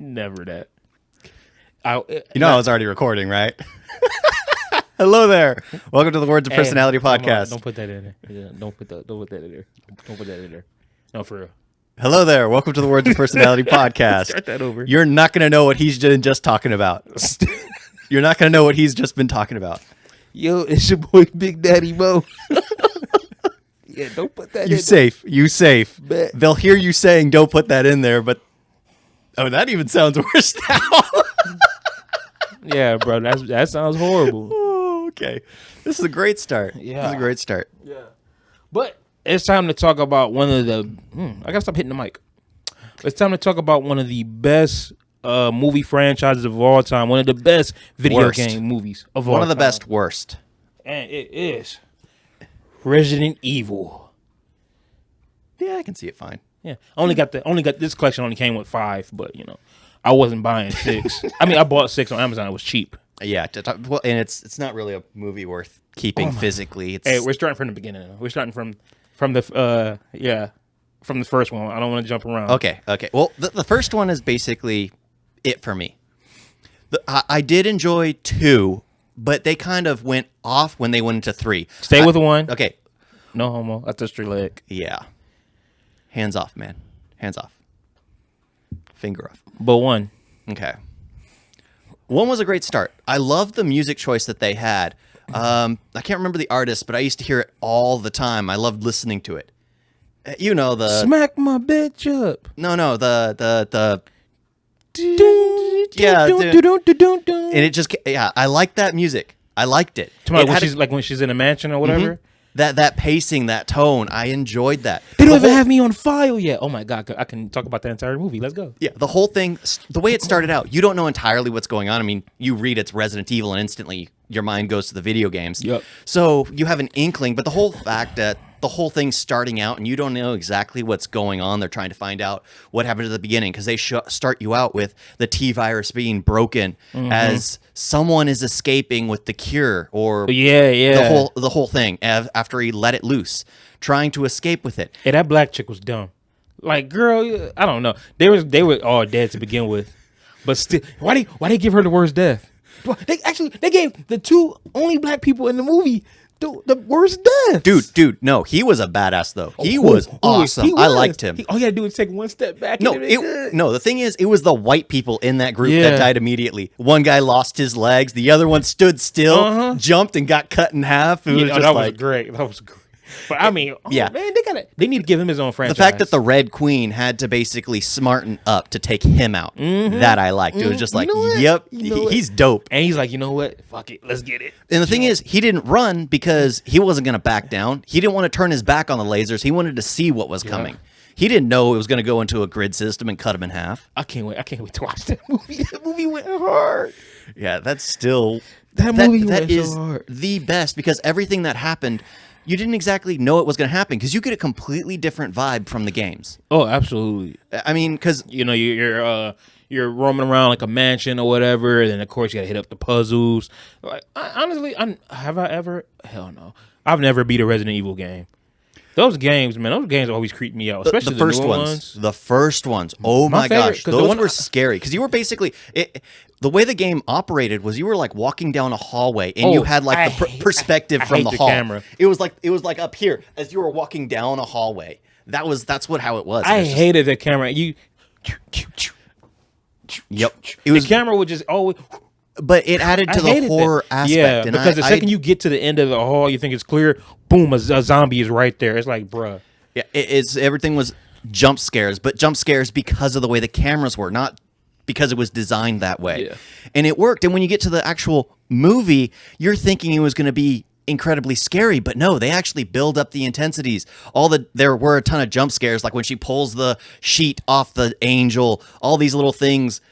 Never that. I was already recording, right? Hello there. Welcome to the Words of Personality podcast. Don't put that in there. Yeah, don't put that in there. Don't put that in there. No, for real. Hello there. Welcome to the Words of Personality podcast. Start that over. You're not going to know what he's just talking about. You're not going to know what he's just been talking about. Yo, it's your boy Big Daddy Mo. Yeah, don't put that in there. You safe. Bet. They'll hear you saying don't put that in there, but that even sounds worse now. Yeah, bro, that sounds horrible. Oh, okay. This is a great start. Yeah. This is a great start. Yeah. But it's time to talk about one of the I gotta stop hitting the mic. It's time to talk about one of the best movie franchises of all time. One of the best video game movies of all time. One of the best worst. And it is Resident Evil. Yeah, I can see it fine. Yeah. Only got this collection only came with 5, but I wasn't buying 6. I mean, I bought 6 on Amazon. It was cheap. Yeah, well, and it's not really a movie worth keeping physically. Hey, we're starting from the beginning. We're starting from the first one. I don't want to jump around. Okay. Well, the first one is basically it for me. I did enjoy 2, but they kind of went off when they went into 3. Stay with 1. Okay. No homo. I touched your leg. Yeah. Hands off, man. Hands off. Finger off. But 1. Okay. 1 was a great start. I love the music choice that they had. I can't remember the artist, but I used to hear it all the time. I loved listening to it. You know the smack my bitch up. No, the yeah, and it just I liked that music. I liked it. When she's in a mansion or whatever. Mm-hmm. That pacing, that tone, I enjoyed that. They don't even have me on file yet. Oh my God, I can talk about the entire movie. Let's go. Yeah, the whole thing, the way it started out, you don't know entirely what's going on. I mean, you read it's Resident Evil and instantly your mind goes to the video games. Yep. So you have an inkling, but the whole fact that the whole thing's starting out and you don't know exactly what's going on. They're trying to find out what happened at the beginning because they start you out with the T virus being broken as someone is escaping with the cure or the whole thing after he let it loose, trying to escape with it. Hey, that black chick was dumb. Like, girl, I don't know. They were all dead to begin with, but still, why they give her the worst death? They gave the 2 only black people in the movie the worst death. Dude, no, he was a badass though. He was awesome. I liked him. All you had to do was take 1 step back. The thing is, it was the white people in that group that died immediately. One guy lost his legs. The other one stood still, jumped, and got cut in half. It was was great. That was great. But I mean, man, they need to give him his own franchise. The fact that the Red Queen had to basically smarten up to take him out, that I liked. It was just like, he's dope. And he's like, you know what? Fuck it, let's get it. And the thing is, he didn't run because he wasn't going to back down. He didn't want to turn his back on the lasers. He wanted to see what was coming. He didn't know it was going to go into a grid system and cut him in half. I can't wait to watch that movie. That movie went hard. Yeah, that's still... That movie went so hard. The best because everything that happened... You didn't exactly know it was going to happen because you get a completely different vibe from the games. Oh, absolutely. I mean, because you're roaming around like a mansion or whatever, and then of course you got to hit up the puzzles. Like, honestly, have I ever? Hell no. I've never beat a Resident Evil game. Those games always creep me out, especially the first ones. The first ones. Oh my gosh, those were scary because you were basically the way the game operated was you were like walking down a hallway and you had like the perspective from the hall. Camera. It was like up here as you were walking down a hallway. That's how it was. I hated the camera. Yep. The camera would just always. But it added to the horror aspect. Yeah, and because the second you get to the end of the hall, you think it's clear. Boom, a zombie is right there. It's like, bruh. Yeah, everything was jump scares, but jump scares because of the way the cameras were, not because it was designed that way. Yeah. And it worked. And when you get to the actual movie, you're thinking it was going to be incredibly scary, but no, they actually build up the intensities. There were a ton of jump scares, like when she pulls the sheet off the angel, all these little things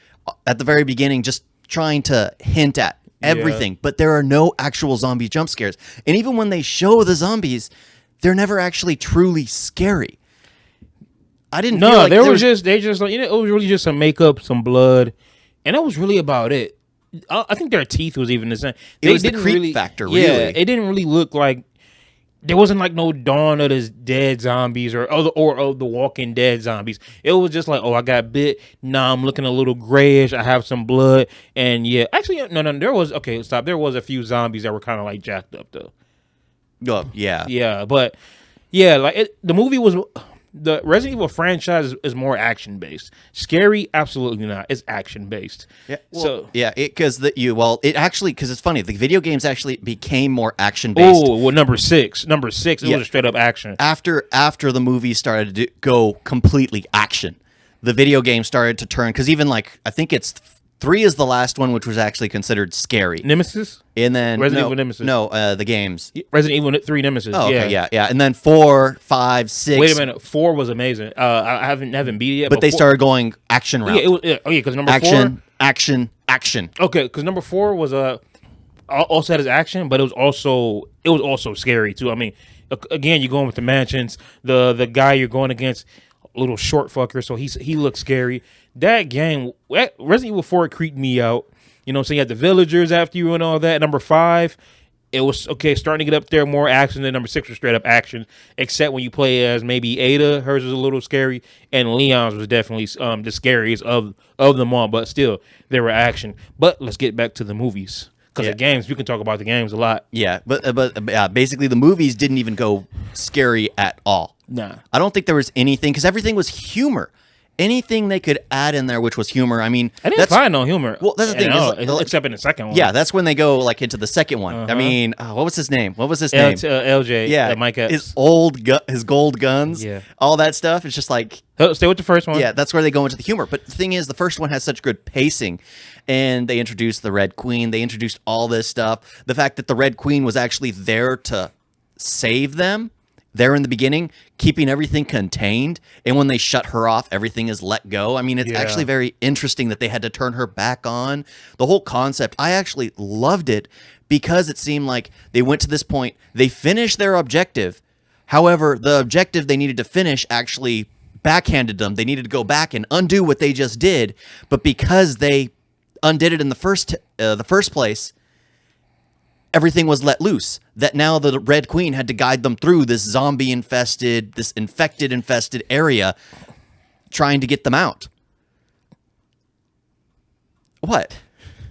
at the very beginning, just trying to hint at everything. But there are no actual zombie jump scares. And even when they show the zombies, they're never actually truly scary. I didn't feel like they just like, it was really just some makeup, some blood, and that was really about it. I think their teeth was even the same. It was the creep factor, really. Yeah, it didn't really look like there wasn't like no Dawn of the Dead zombies or the Walking Dead zombies. It was just like, oh, I got bit. Nah, I'm looking a little grayish. I have some blood, and yeah, actually, no. There was stop. There was a few zombies that were kind of like jacked up though. Oh, yeah. Yeah, but yeah, like the movie was. The Resident Evil franchise is more action based. Scary, absolutely not. It's action based. Yeah. Well, because it's funny. The video games actually became more action based. Oh, well, number six, it was a straight up action. After the movie started to go completely action, the video game started to turn, because even like I think it's 3 is the last one, which was actually considered scary. Nemesis? And then Resident Evil Nemesis. No, the games. Resident Evil 3 Nemesis. Oh, okay, yeah. And then 4, 5, 6. Wait a minute, 4 was amazing. I haven't beat it yet. But they started going action route. Yeah, because number action, 4. Action. Okay, because number 4 was also had his action, but it was also scary too. I mean, again, you're going with the mansions. The guy you're going against, a little short fucker, so he looks scary. That game, Resident Evil 4 creeped me out. You know, so you had the villagers after you and all that. Number 5, it was starting to get up there, more action. Than number 6 was straight up action, except when you play as maybe Ada. Hers was a little scary, and Leon's was definitely the scariest of them all. But still, they were action. But let's get back to the movies, because the games, we can talk about the games a lot. Yeah, but basically the movies didn't even go scary at all. Nah, I don't think there was anything, because everything was humor. Anything they could add in there, which was humor. I mean, I didn't find no humor. Well, that's the thing, except in the second one. Yeah, that's when they go like into the second one. I mean, what was his name? LJ. Yeah, Mike Epps. His gold guns. Yeah, all that stuff. It's just like, stay with the first one. Yeah, that's where they go into the humor. But the thing is, the first one has such good pacing, and they introduced the Red Queen. They introduced all this stuff. The fact that the Red Queen was actually there to save them. There in the beginning, keeping everything contained, and when they shut her off, everything is let go. I mean, it's actually very interesting that they had to turn her back on. The whole concept, I actually loved it, because it seemed like they went to this point, they finished their objective. However, the objective they needed to finish actually backhanded them. They needed to go back and undo what they just did, but because they undid it in the first place, everything was let loose. That now the Red Queen had to guide them through this infected area, trying to get them out. What?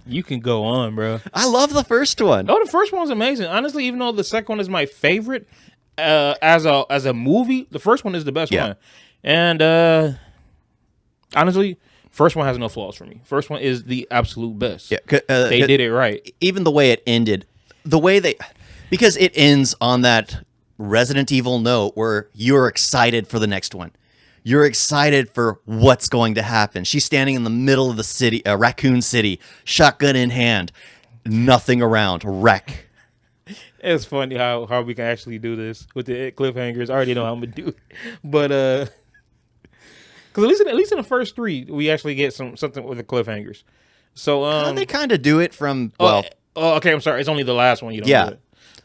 You can go on, bro. I love the first one. Oh, the first one was amazing. Honestly, even though the second one is my favorite, as a movie, the first one is the best one. And honestly, first one has no flaws for me. First one is the absolute best. Yeah, they did it right. Even the way it ended. Because it ends on that Resident Evil note where you're excited for the next one. You're excited for what's going to happen. She's standing in the middle of the city, Raccoon City, shotgun in hand, nothing around, wreck. It's funny how we can actually do this with the cliffhangers. I already know how I'm gonna do it, but because at least in the first 3, we actually get something with the cliffhangers. So they kind of do it from okay, I'm sorry. It's only the last one you don't do it.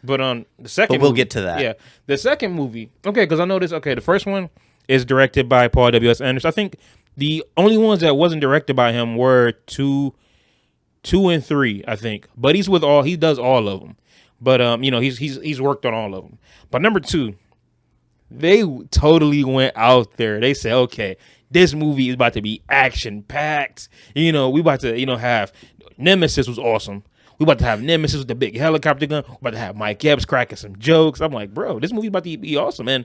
But the second, but we'll get to that. Yeah, the second movie. Okay, because I noticed. Okay, the first one is directed by Paul W.S. Anderson. I think the only ones that wasn't directed by him were 2 and 3. I think, but he does all of them. But he's worked on all of them. But number 2, they totally went out there. They said, okay, this movie is about to be action packed. We about to have Nemesis was awesome. We about to have Nemesis with the big helicopter gun. We're about to have Mike Epps cracking some jokes. I'm like, bro, this movie about to be awesome, and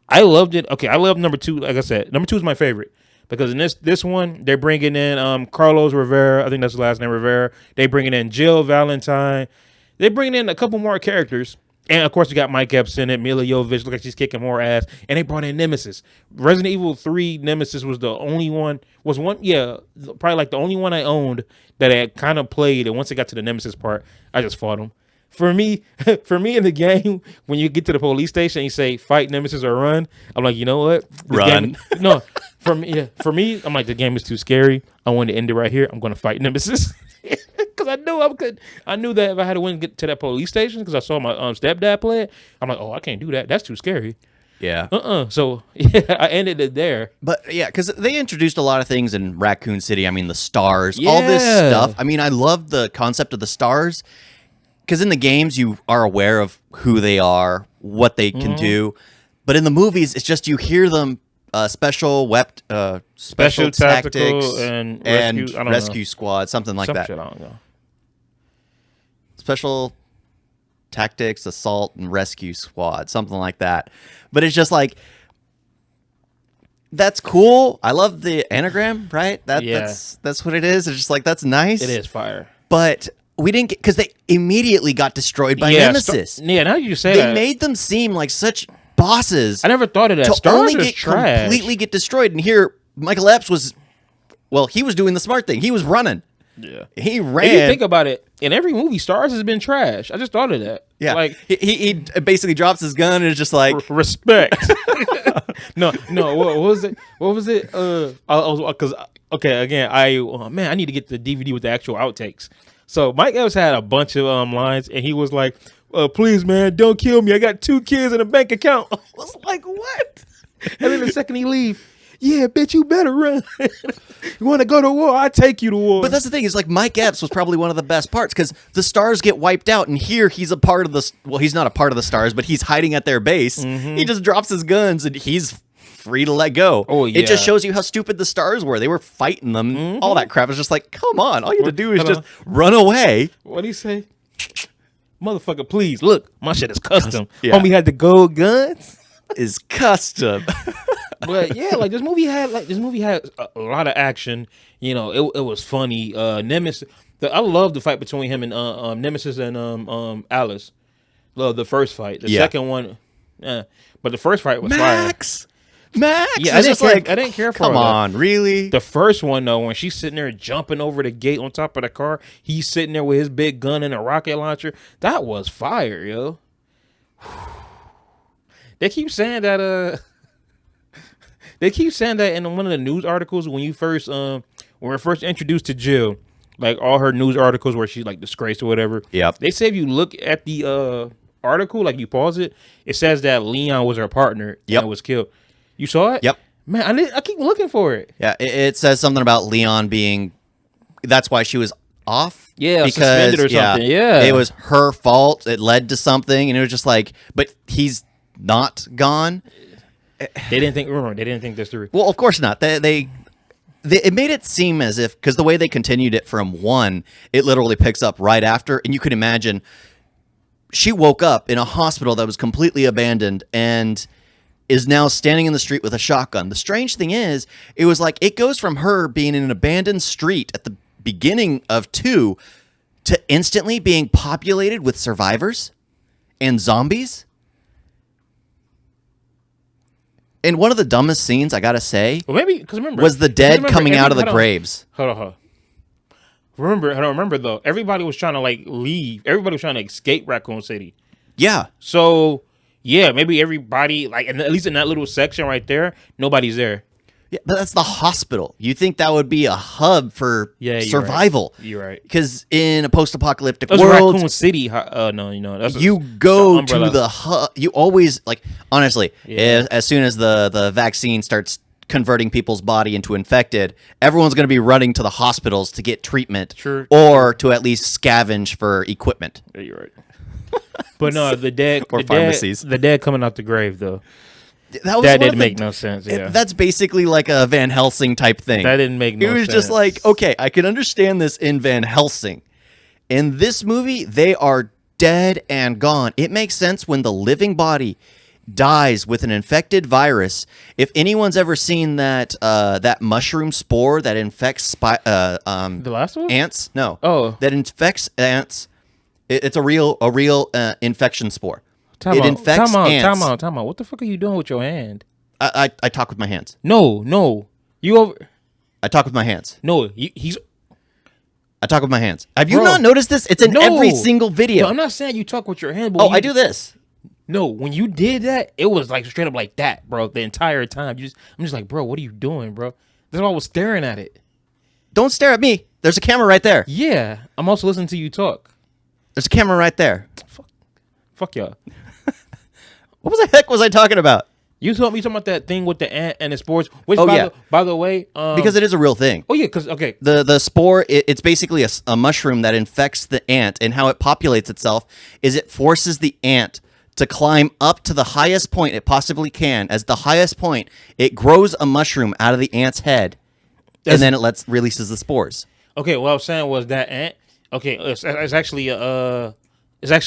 I loved it. Okay, I love number 2. Like I said, number 2 is my favorite, because in this one they're bringing in Carlos Rivera. I think that's his last name, Rivera. They bringing in Jill Valentine. They bringing in a couple more characters. And, of course, you got Mike Epps in it. Mila Jovovich, look like she's kicking more ass. And they brought in Nemesis. Resident Evil 3 Nemesis was the only one. Probably like the only one I owned that I kind of played. And once it got to the Nemesis part, I just fought him. For me in the game, when you get to the police station and you say, fight Nemesis or run, I'm like, you know what? Run. For me, I'm like, the game is too scary. I want to end it right here. I'm going to fight Nemesis. Because I knew that if I had to win and get to that police station, because I saw my stepdad play it, I'm like, oh, I can't do that. That's too scary. Yeah. So, I ended it there. But, yeah, because they introduced a lot of things in Raccoon City. I mean, the stars, all this stuff. I mean, I love the concept of the stars, because in the games, you are aware of who they are, what they can do. But in the movies, it's just you hear them special Special tactics tactical and rescue, I don't rescue squad, something like that. Shit, I don't know. Special tactics, assault, and rescue squad, something like that. But it's just like, that's cool. I love the anagram, right? That's what it is. It's just like, that's nice. It is fire. But we didn't get, because they immediately got destroyed by Nemesis. Now you say they made them seem like such bosses. I never thought of that. To Stars only are get trash. completely get destroyed. And here, Michael Epps he was doing the smart thing. He was running. Yeah, he ran. If you think about it, in every movie, Stars has been trash. I just thought of that. Yeah, like he basically drops his gun and is just like respect. no. What was it? What was it? I was because again, I need to get the DVD with the actual outtakes. So Mike Epps had a bunch of lines, and he was like, "Please, man, don't kill me. I got 2 kids in a bank account." I was like, "What?" And then the second he leave, yeah, bitch, you better run. You want to go to war? I take you to war. But that's the thing, is like Mike Epps was probably one of the best parts, because the Stars get wiped out, and here he's a part of the. Well, he's not a part of the Stars, but he's hiding at their base. Mm-hmm. He just drops his guns, and he's free to let go. Oh, yeah. It just shows you how stupid the Stars were. They were fighting them. Mm-hmm. All that crap. It's just like, come on, all you have to do is just run away. What'd he say? Motherfucker, please look, my shit is custom. Yeah. Homie had the gold guns. Is custom. But yeah, like this movie had a lot of action. You know, it was funny. Nemesis. I love the fight between him and Nemesis and Alice. Love the first fight. The second one, but the first fight was Max. fire. Max. Yeah, I didn't care for Come all on, that. really? The first one though, when she's sitting there jumping over the gate on top of the car, he's sitting there with his big gun and a rocket launcher. That was fire, yo. They keep saying that. They keep saying that in one of the news articles when we're first introduced to Jill, like all her news articles where she's like disgraced or whatever. Yep. They say if you look at the article, like you pause it, it says that Leon was her partner and was killed. You saw it? Yep. Man, I keep looking for it. Yeah, it says something about Leon being. That's why she was off. Yeah, because, suspended or something. Yeah, it was her fault. It led to something, and it was just like, but he's not gone. They didn't think this through. Well, of course not. They it made it seem as if, because the way they continued it from 1, it literally picks up right after, and you could imagine she woke up in a hospital that was completely abandoned and is now standing in the street with a shotgun. The strange thing is, it was like it goes from her being in an abandoned street at the beginning of 2 to instantly being populated with survivors and zombies. And one of the dumbest scenes, I gotta say, Well, maybe because remember was the dead coming out of the graves. Hold on. Remember though, everybody was trying to like leave. Everybody was trying to escape Raccoon City. Yeah. So yeah, maybe everybody like, and at least in that little section right there, nobody's there. Yeah, but that's the hospital. You think that would be a hub for survival? Right. You're right. Because in a post-apocalyptic That's world, Raccoon City. No, that's you go to the hub. You always like. Honestly, as soon as the vaccine starts converting people's body into infected, everyone's going to be running to the hospitals to get treatment, or to at least scavenge for equipment. Yeah, you're right. But no, the dead or pharmacies. The dead coming out the grave though. That didn't make no sense. Yeah, that's basically like a Van Helsing type thing. That didn't make no sense. It was just like, okay, I can understand this in Van Helsing. In this movie, they are dead and gone. It makes sense when the living body dies with an infected virus. If anyone's ever seen that that mushroom spore that infects the last one? Ants, no, that infects ants. It's a real infection spore. Time out. What the fuck are you doing with your hand? I talk with my hands. No. You over? I talk with my hands. No, he's. I talk with my hands. Have you not noticed this? It's in every single video. No, I'm not saying you talk with your hand. But I do this. No, when you did that, it was like straight up like that, bro. The entire time, I'm just like, bro, what are you doing, bro? That's why I was staring at it. Don't stare at me. There's a camera right there. Yeah, I'm also listening to you talk. There's a camera right there. Fuck y'all. What the heck was I talking about? You talking about that thing with the ant and the spores? Which, by the way, because it is a real thing. Oh yeah, because okay, the spore it's basically a mushroom that infects the ant, and how it populates itself is it forces the ant to climb up to the highest point it possibly can. As the highest point, it grows a mushroom out of the ant's head, and then it releases the spores. Okay, what I was saying was that ant. Okay, it's actually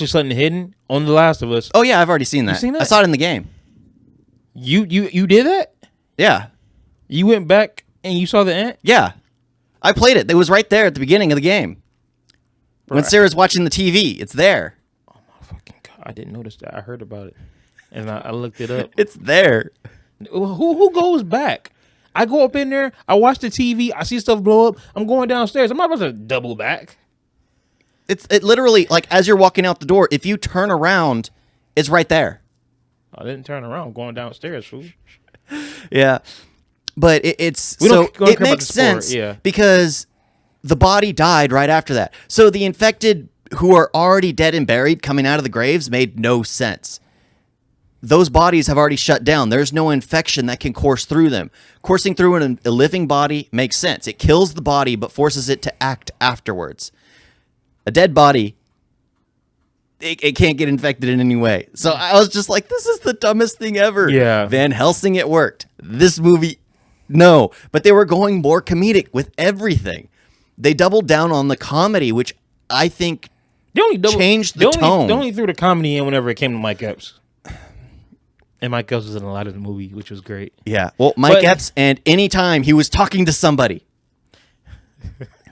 something hidden on The Last of Us. Oh yeah, I've already seen that. You seen that? I saw it in the game. You did that? Yeah. You went back and you saw the ant? Yeah. I played it. It was right there at the beginning of the game. When Sarah's watching the TV, it's there. Oh my fucking god! I didn't notice that. I heard about it, and I looked it up. It's there. Who goes back? I go up in there. I watch the TV. I see stuff blow up. I'm going downstairs. I'm not about to double back. It literally, like, as you're walking out the door, if you turn around, it's right there. I didn't turn around. I'm going downstairs, fool. Yeah, but it makes sense because the body died right after that. So the infected who are already dead and buried coming out of the graves made no sense. Those bodies have already shut down. There's no infection that can course through them. Coursing through a living body makes sense. It kills the body but forces it to act afterwards. A dead body, it can't get infected in any way. So I was just like, this is the dumbest thing ever. Yeah. Van Helsing, it worked. This movie, no. But they were going more comedic with everything. They doubled down on the comedy, which I think changed the tone. They only threw the comedy in whenever it came to Mike Epps. And Mike Epps was in a lot of the movie, which was great. Yeah. Well, Mike Epps, and anytime he was talking to somebody,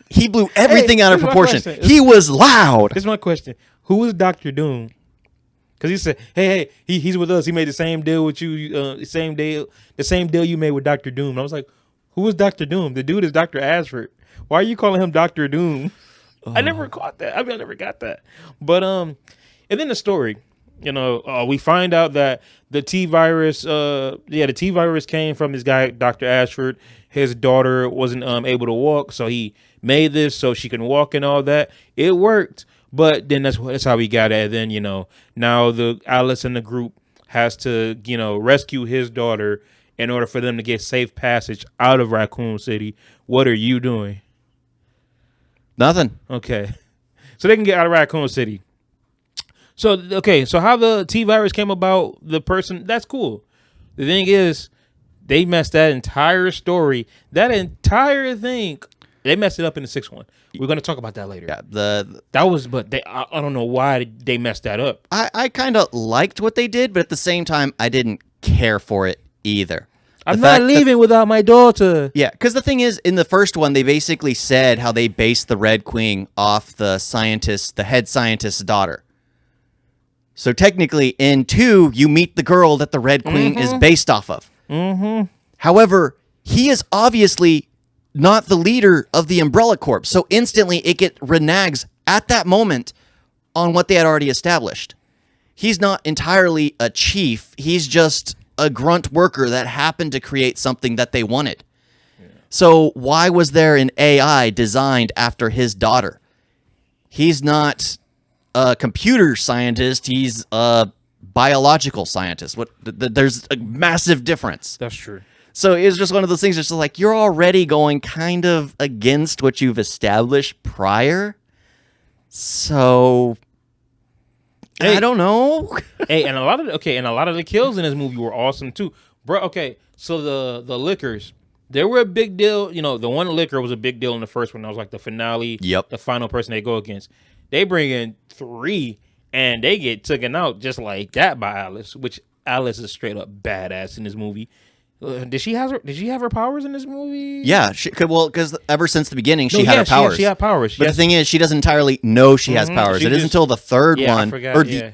he blew everything out of proportion. He was loud. This is my question. Who was Dr. Doom? Because he said, hey, he's with us. He made the same deal with you, the same deal you made with Dr. Doom. And I was like, who is Dr. Doom? The dude is Dr. Ashford. Why are you calling him Dr. Doom? I never caught that. I never got that. But and then the story, we find out that the T virus, the T virus came from this guy, Dr. Ashford. His daughter wasn't able to walk, so he made this so she can walk and all that. It worked, but then that's how we got it. And then now the Alice and the group has to rescue his daughter in order for them to get safe passage out of Raccoon City. What are you doing? Nothing. Okay. So they can get out of Raccoon City. So how the T virus came about, the person, that's cool. The thing is, they messed that entire story, that entire thing, they messed it up in the sixth one. We're going to talk about that later. Yeah, I don't know why they messed that up. I kind of liked what they did, but at the same time, I didn't care for it either. I'm not leaving without my daughter. Yeah, because the thing is, in the first one, they basically said how they based the Red Queen off the head scientist's daughter. So technically, in 2, you meet the girl that the Red Queen is based off of. Mm-hmm. However, he is obviously not the leader of the Umbrella Corps, so instantly it reneges at that moment on what they had already established. He's not entirely a chief. He's just a grunt worker that happened to create something that they wanted. Yeah. So why was there an AI designed after his daughter? He's not a computer scientist. He's a biological scientist. There's a massive difference. That's true. So it's just one of those things. It's just like you're already going kind of against what you've established prior. So I don't know. And a lot of the kills in this movie were awesome too, bro. Okay, so the liquors, they were a big deal. The one liquor was a big deal in the first one. That was like the finale. Yep. The final person they go against. They bring in 3 and they get taken out just like that by Alice, which Alice is straight up badass in this movie. Did she have her powers in this movie? Yeah, because ever since the beginning, she had her powers. She had powers. But the thing is, she doesn't entirely know she has powers. It is until the third one, the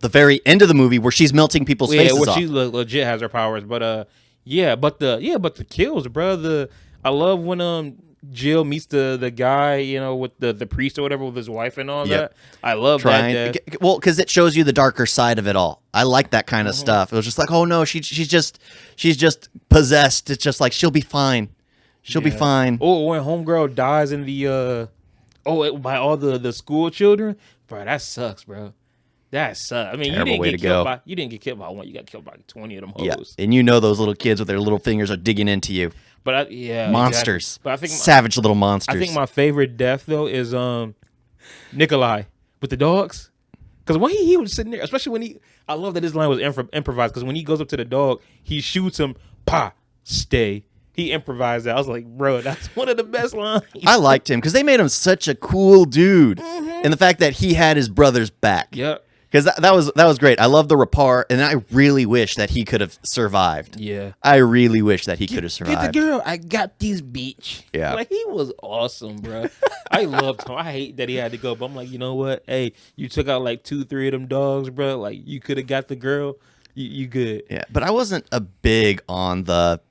very end of the movie, where she's melting people's faces off. She legit has her powers. But but the kills, bro. I love when Jill meets the guy, with the priest or whatever with his wife and all that. I love that. Well, because it shows you the darker side of it all. I like that kind of stuff. It was just like, oh no, she's just possessed. It's just like she'll be fine. She'll be fine. Oh, when homegirl dies in the by all the school children, bro, that sucks, bro. That sucks. I mean, you didn't get killed by one. You got killed by 20 of them hoes. Yeah, and those little kids with their little fingers are digging into you. But monsters. Exactly. But I think savage little monsters. I think my favorite death though is Nikolai with the dogs. Because when he was sitting there, especially when I love that his line was improvised. Because when he goes up to the dog, he shoots him. Pa, stay. He improvised that. I was like, bro, that's one of the best lines. I liked him because they made him such a cool dude, and the fact that he had his brother's back. Yep. Because that was great. I love the rapport, and I really wish that he could have survived. Yeah. I really wish that he could have survived. Get the girl. I got this bitch. Yeah. Like, he was awesome, bro. I loved him. I hate that he had to go, but I'm like, you know what? Hey, you took out like 2-3 of them dogs, bro. Like, you could have got the girl. You good. Yeah, but I wasn't a big on the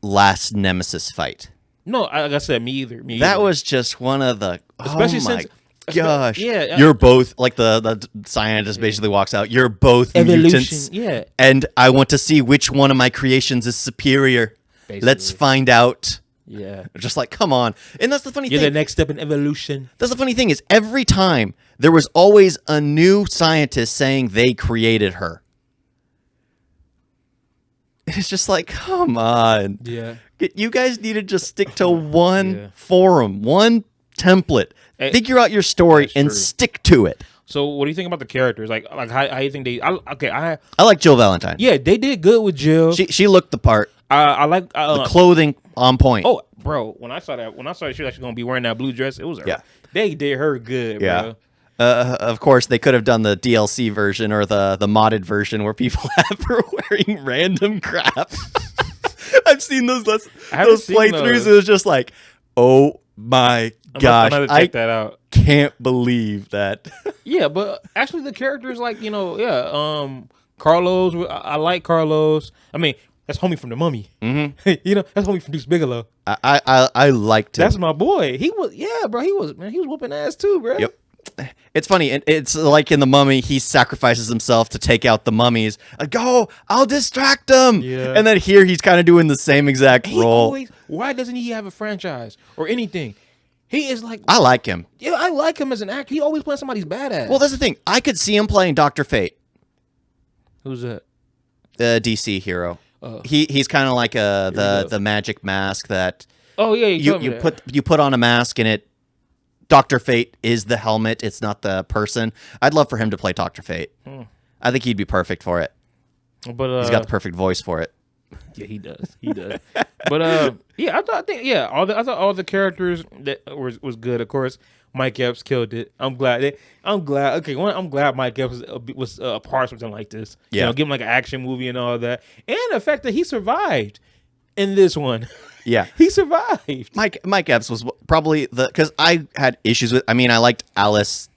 last Nemesis fight. No, like I said, me either. That was just one of the... Especially oh my since... gosh. Yeah. You're both... Like, the scientist basically walks out. You're both Evolution, mutants. yeah. And I want to see which one of my creations is superior. Basically. Let's find out. Yeah. Just like, come on. And that's the funny You're thing. the next step in evolution. That's the funny thing is every time there was always a new scientist saying they created her. It's just like, come on. Yeah. You guys need to just stick to one forum, one template. Figure out your story and stick to it. So, what do you think about the characters? Like how you think they? I like Jill Valentine. Yeah, they did good with Jill. She looked the part. I like the clothing on point. Oh, bro, when I saw she was actually gonna be wearing that blue dress, it was her. Yeah. They did her good, bro. Of course, they could have done the DLC version or the modded version where people have her wearing random crap. I've seen those playthroughs. It was just like, oh my gosh, I'm gonna check that out. Can't believe that. Yeah, but actually, the characters, like, Carlos. I like Carlos. I mean, that's homie from the Mummy. Mm-hmm. That's homie from Deuce Bigelow. I liked him. That's my boy. He was, bro. He was whooping ass too, bro. Yep. It's funny. It's like in the Mummy, he sacrifices himself to take out the mummies. Go, I'll distract them. Yeah. And then here he's kind of doing the same exact role. Why doesn't he have a franchise or anything? He is like... I like him. Yeah, I like him as an actor. He always plays somebody's badass. Well, that's the thing. I could see him playing Dr. Fate. Who's that? The DC hero. He's kind of like the magic mask that... Oh, yeah, you put on a mask and it... Dr. Fate is the helmet. It's not the person. I'd love for him to play Dr. Fate. I think he'd be perfect for it. But he's got the perfect voice for it. Yeah, he does. But I thought all the characters that was good. Of course, Mike Epps killed it. I'm glad. I'm glad Mike Epps was a part of something like this. Yeah, give him like an action movie and all that, and the fact that he survived in this one. Yeah, he survived. Mike Epps was probably because I had issues with. I mean, I liked Alice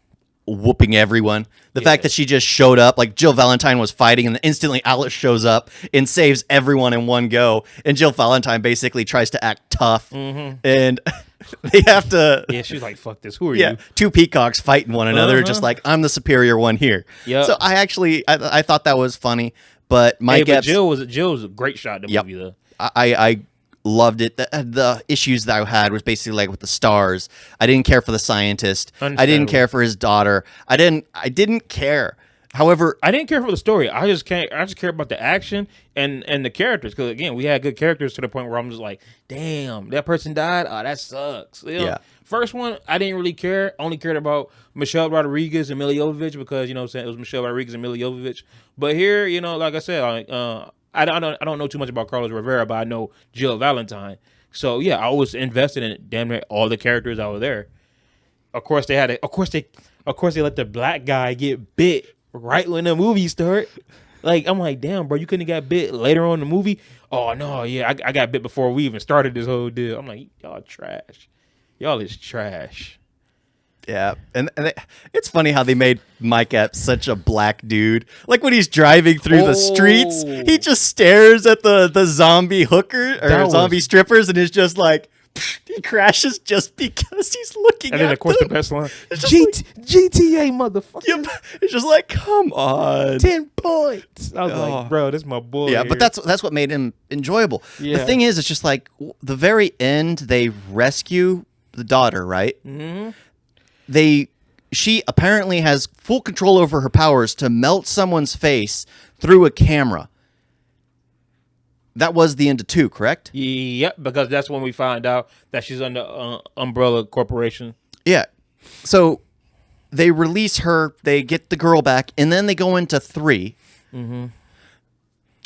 whooping everyone. The fact that she just showed up, like Jill Valentine was fighting, and instantly Alice shows up and saves everyone in one go. And Jill Valentine basically tries to act tough, and they have to. Yeah, she's like, "Fuck this. Who are you?" Two peacocks fighting one another, just like I'm the superior one here. Yeah. So I thought that was funny, but Mike Epps. Jill was a great shot in the movie though. I loved it. The issues that I had was basically like with the stars. I didn't care for the scientist. I didn't care for his daughter. I didn't care. However, I didn't care for the story. I just care about the action and the characters. Because again, we had good characters to the point where I'm just like, damn, that person died. Oh, that sucks. Yeah. First one, I didn't really care. I only cared about Michelle Rodriguez and Mila Jovovich because it was Michelle Rodriguez and Mila Jovovich. But here, like I said, I don't know too much about Carlos Rivera, but I know Jill Valentine. So yeah, I was invested in damn near all the characters that were there. Of course they let the black guy get bit right when the movie started. Like, I'm like, damn, bro, you couldn't have got bit later on in the movie. Oh no, yeah, I got bit before we even started this whole deal. I'm like, y'all trash. Y'all is trash. Yeah, and it's funny how they made Mike Epps such a black dude. Like when he's driving through the streets, he just stares at the zombie hooker or zombie strippers and is just like, he crashes just because he's looking at them. And then, of course, the best line, GTA, motherfucker. Yep. It's just like, come on. 10 points. I was like, bro, this is my boy. Yeah, but that's what made him enjoyable. Yeah. The thing is, it's just like, the very end, they rescue the daughter, right? Mm-hmm. She apparently has full control over her powers to melt someone's face through a camera. That was the end of 2, correct? Yep, because that's when we find out that she's under Umbrella Corporation. Yeah. So they release her, they get the girl back, and then they go into 3.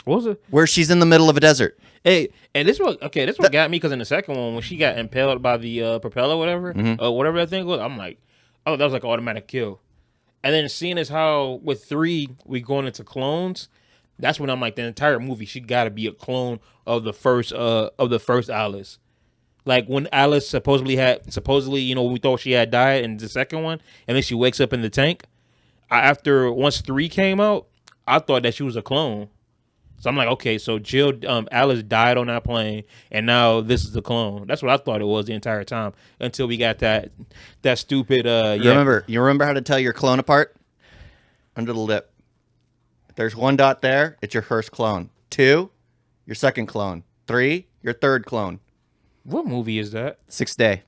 What was it? Where she's in the middle of a desert. Hey, and this one got me because in the second one when she got impaled by the propeller, whatever that thing was, I'm like, oh, that was like an automatic kill. And then seeing as how with 3 we going into clones, that's when I'm like, the entire movie she got to be a clone of the first Alice. Like when Alice supposedly we thought she had died in the second one, and then she wakes up in the tank. Once 3 came out, I thought that she was a clone. So I'm like, okay, so Alice died on that plane, and now this is the clone. That's what I thought it was the entire time until we got that stupid. You remember how to tell your clone apart? Under the lip. If there's 1 dot there, it's your first clone. 2, your second clone. 3, your third clone. What movie is that? 6th Day.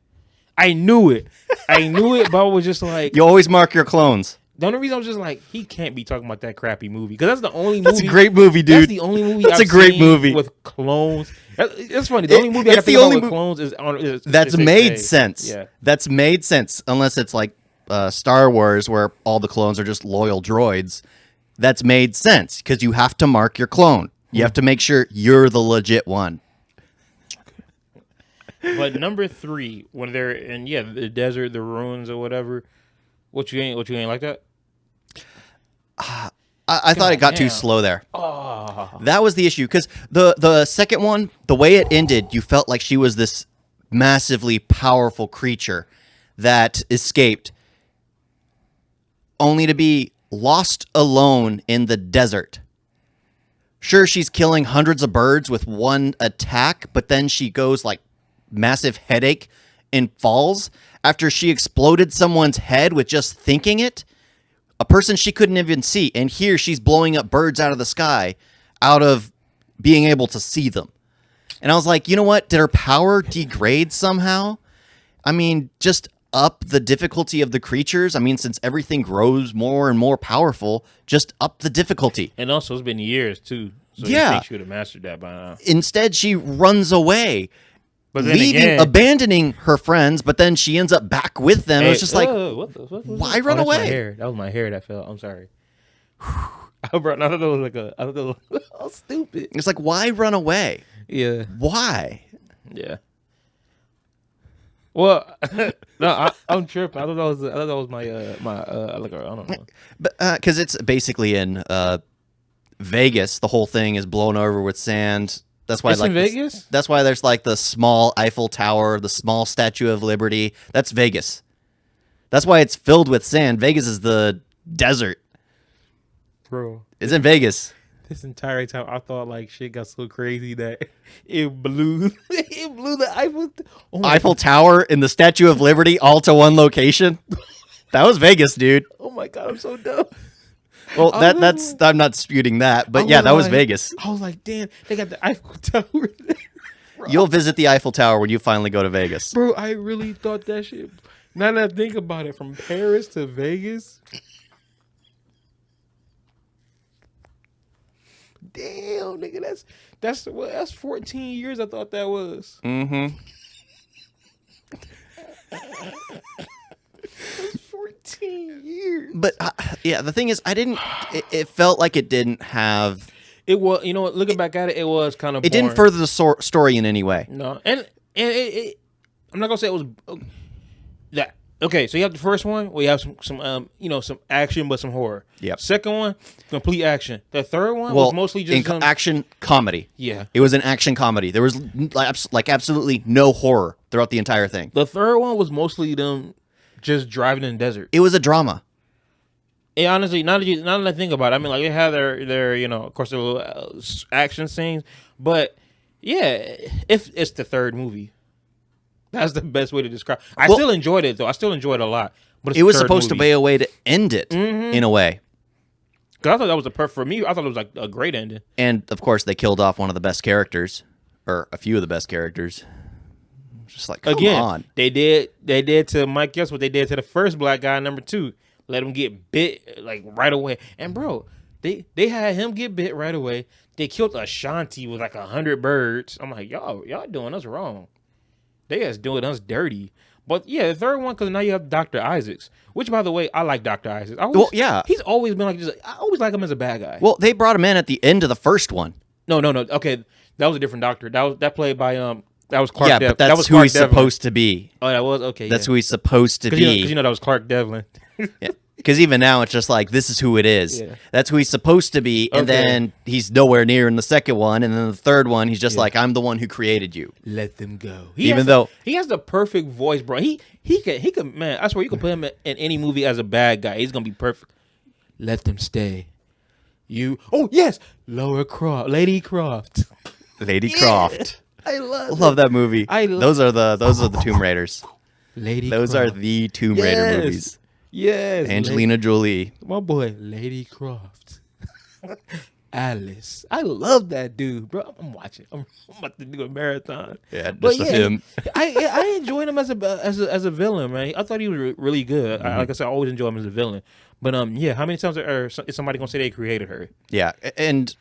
I knew it, but I was just like, you always mark your clones. The only reason I was just like, he can't be talking about that crappy movie because that's the only movie. That's a great movie, dude. That's the only movie. That's I've a great seen movie with clones. It's funny. The only movie I can think about with clones is that's made sense. Yeah, that's made sense. Unless it's like Star Wars, where all the clones are just loyal droids. That's made sense because you have to mark your clone. You have to make sure you're the legit one. But number 3, when they're in the desert, the ruins or whatever, what you ain't like that? I thought it got too slow there. Oh. That was the issue because the second one, the way it ended, you felt like she was this massively powerful creature that escaped, only to be lost alone in the desert. Sure, she's killing hundreds of birds with 1 attack, but then she goes like massive headache and falls after she exploded someone's head with just thinking it. A person she couldn't even see. And here she's blowing up birds out of the sky out of being able to see them. And I was like, you know what? Did her power degrade somehow? I mean, just up the difficulty of the creatures. I mean, since everything grows more and more powerful, just up the difficulty. And also, it's been years, too. So yeah. you think she would have mastered that by now. Instead, she runs away. But then abandoning her friends, but then she ends up back with them. It's just like, why run away? My hair. That was my hair that fell. I'm sorry. I thought that was oh, stupid. It's like, why run away? Yeah. Why? Yeah. Well, no, I'm tripping. I thought that was my I don't know. But because it's basically in Vegas, the whole thing is blown over with sand. That's why, it's in Vegas? That's why there's like the small Eiffel Tower, the small Statue of Liberty. That's Vegas. That's why it's filled with sand. Vegas is the desert. Bro. It's in Vegas. This entire time, I thought like shit got so crazy that it blew the Eiffel Tower and the Statue of Liberty all to one location. That was Vegas, dude. Oh my God, I'm so dumb. Well, I'm not disputing that, but yeah, that was Vegas. I was like, damn, they got the Eiffel Tower there. You'll visit the Eiffel Tower when you finally go to Vegas. Bro, I really thought that shit. Now that I think about it, from Paris to Vegas. Damn, nigga, that's 14 years. I thought that was. Mm-hmm. 14 years. But yeah, the thing is, it felt like it didn't have. It was, you know what? Looking back at it, it was kind of. It didn't further the story in any way. No, and I'm not gonna say it was that. Okay, so you have the first one where you have some action but some horror. Yep. Second one, complete action. The third one was mostly just action comedy. Yeah. It was an action comedy. There was like absolutely no horror throughout the entire thing. The third one was mostly them just driving in the desert. It was a drama. And honestly, now that I think about it, I mean, like they have their of course their little action scenes, but yeah, if it's the third movie. That's the best way to describe. I still enjoyed it though. I still enjoyed it a lot. But it was supposed to be a way to end it in a way. Because I thought that was for me. I thought it was like a great ending. And of course, they killed off one of the best characters, or a few of the best characters. Just like come on, they did to Mike. Guess what they did to the first black guy, number 2? Let him get bit like right away. And bro, they had him get bit right away. They killed Ashanti with like 100 birds. I'm like, y'all doing us wrong. They just doing us dirty. But yeah, the third one because now you have Dr. Isaacs, which by the way, I like Dr. Isaacs. Well, yeah. He's always been like just. I always like him as a bad guy. Well, they brought him in at the end of the first one. No. Okay, that was a different doctor. That played by that was Clark. Yeah, but that's that was who Clark he's Devlin. supposed to be. Oh, that was okay. That's who he's supposed to be. Because you know that was Clark Devlin. Because even now it's just like, this is who it is. Yeah. That's who he's supposed to be. And Okay. then he's nowhere near in the second one. And then the third one, he's just like, I'm the one who created you. Let them go. He has the perfect voice, bro. He can man. I swear you can put him in any movie as a bad guy. He's gonna be perfect. Let them stay. Oh yes, Lady Croft. Lady Croft. I Love that movie. Those are the Tomb Raiders. Lady. Those Croft. are the Tomb Raider movies. Yes, Angelina Jolie. my boy, Lady Croft. Alice. I love that dude, bro. I'm watching. I'm about to do a marathon. Yeah, just But of him. I enjoyed him as a villain, man. I thought he was really good. Like I said, I always enjoy him as a villain. But yeah, how many times is somebody gonna say they created her? Yeah, and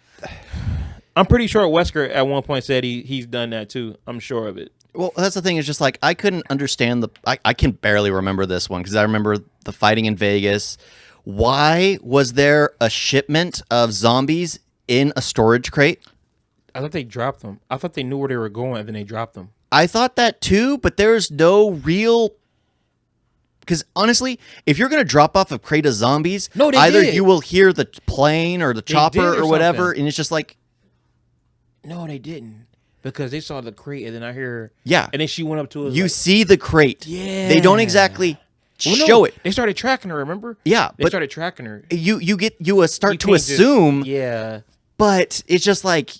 I'm pretty sure Wesker at one point said he's done that too. I'm sure of it. well, that's the thing. Is just like I couldn't understand I can barely remember this one because I remember the fighting in Vegas. Why was there a shipment of zombies in a storage crate? I thought they dropped them. I thought they knew where they were going, and then they dropped them. I thought that too, but there's no real. Because honestly, if you're going to drop off a crate of zombies, No, they either did. you will hear the plane or the chopper did or or whatever, something. and it's just like, No, they didn't, because they saw the crate, and then I hear yeah, and then she went up to us. you see the crate. Yeah. They don't exactly Well, no, show it. They started tracking her. Remember? Yeah, They but started tracking her. you start You to can't just- assume, yeah. but it's just like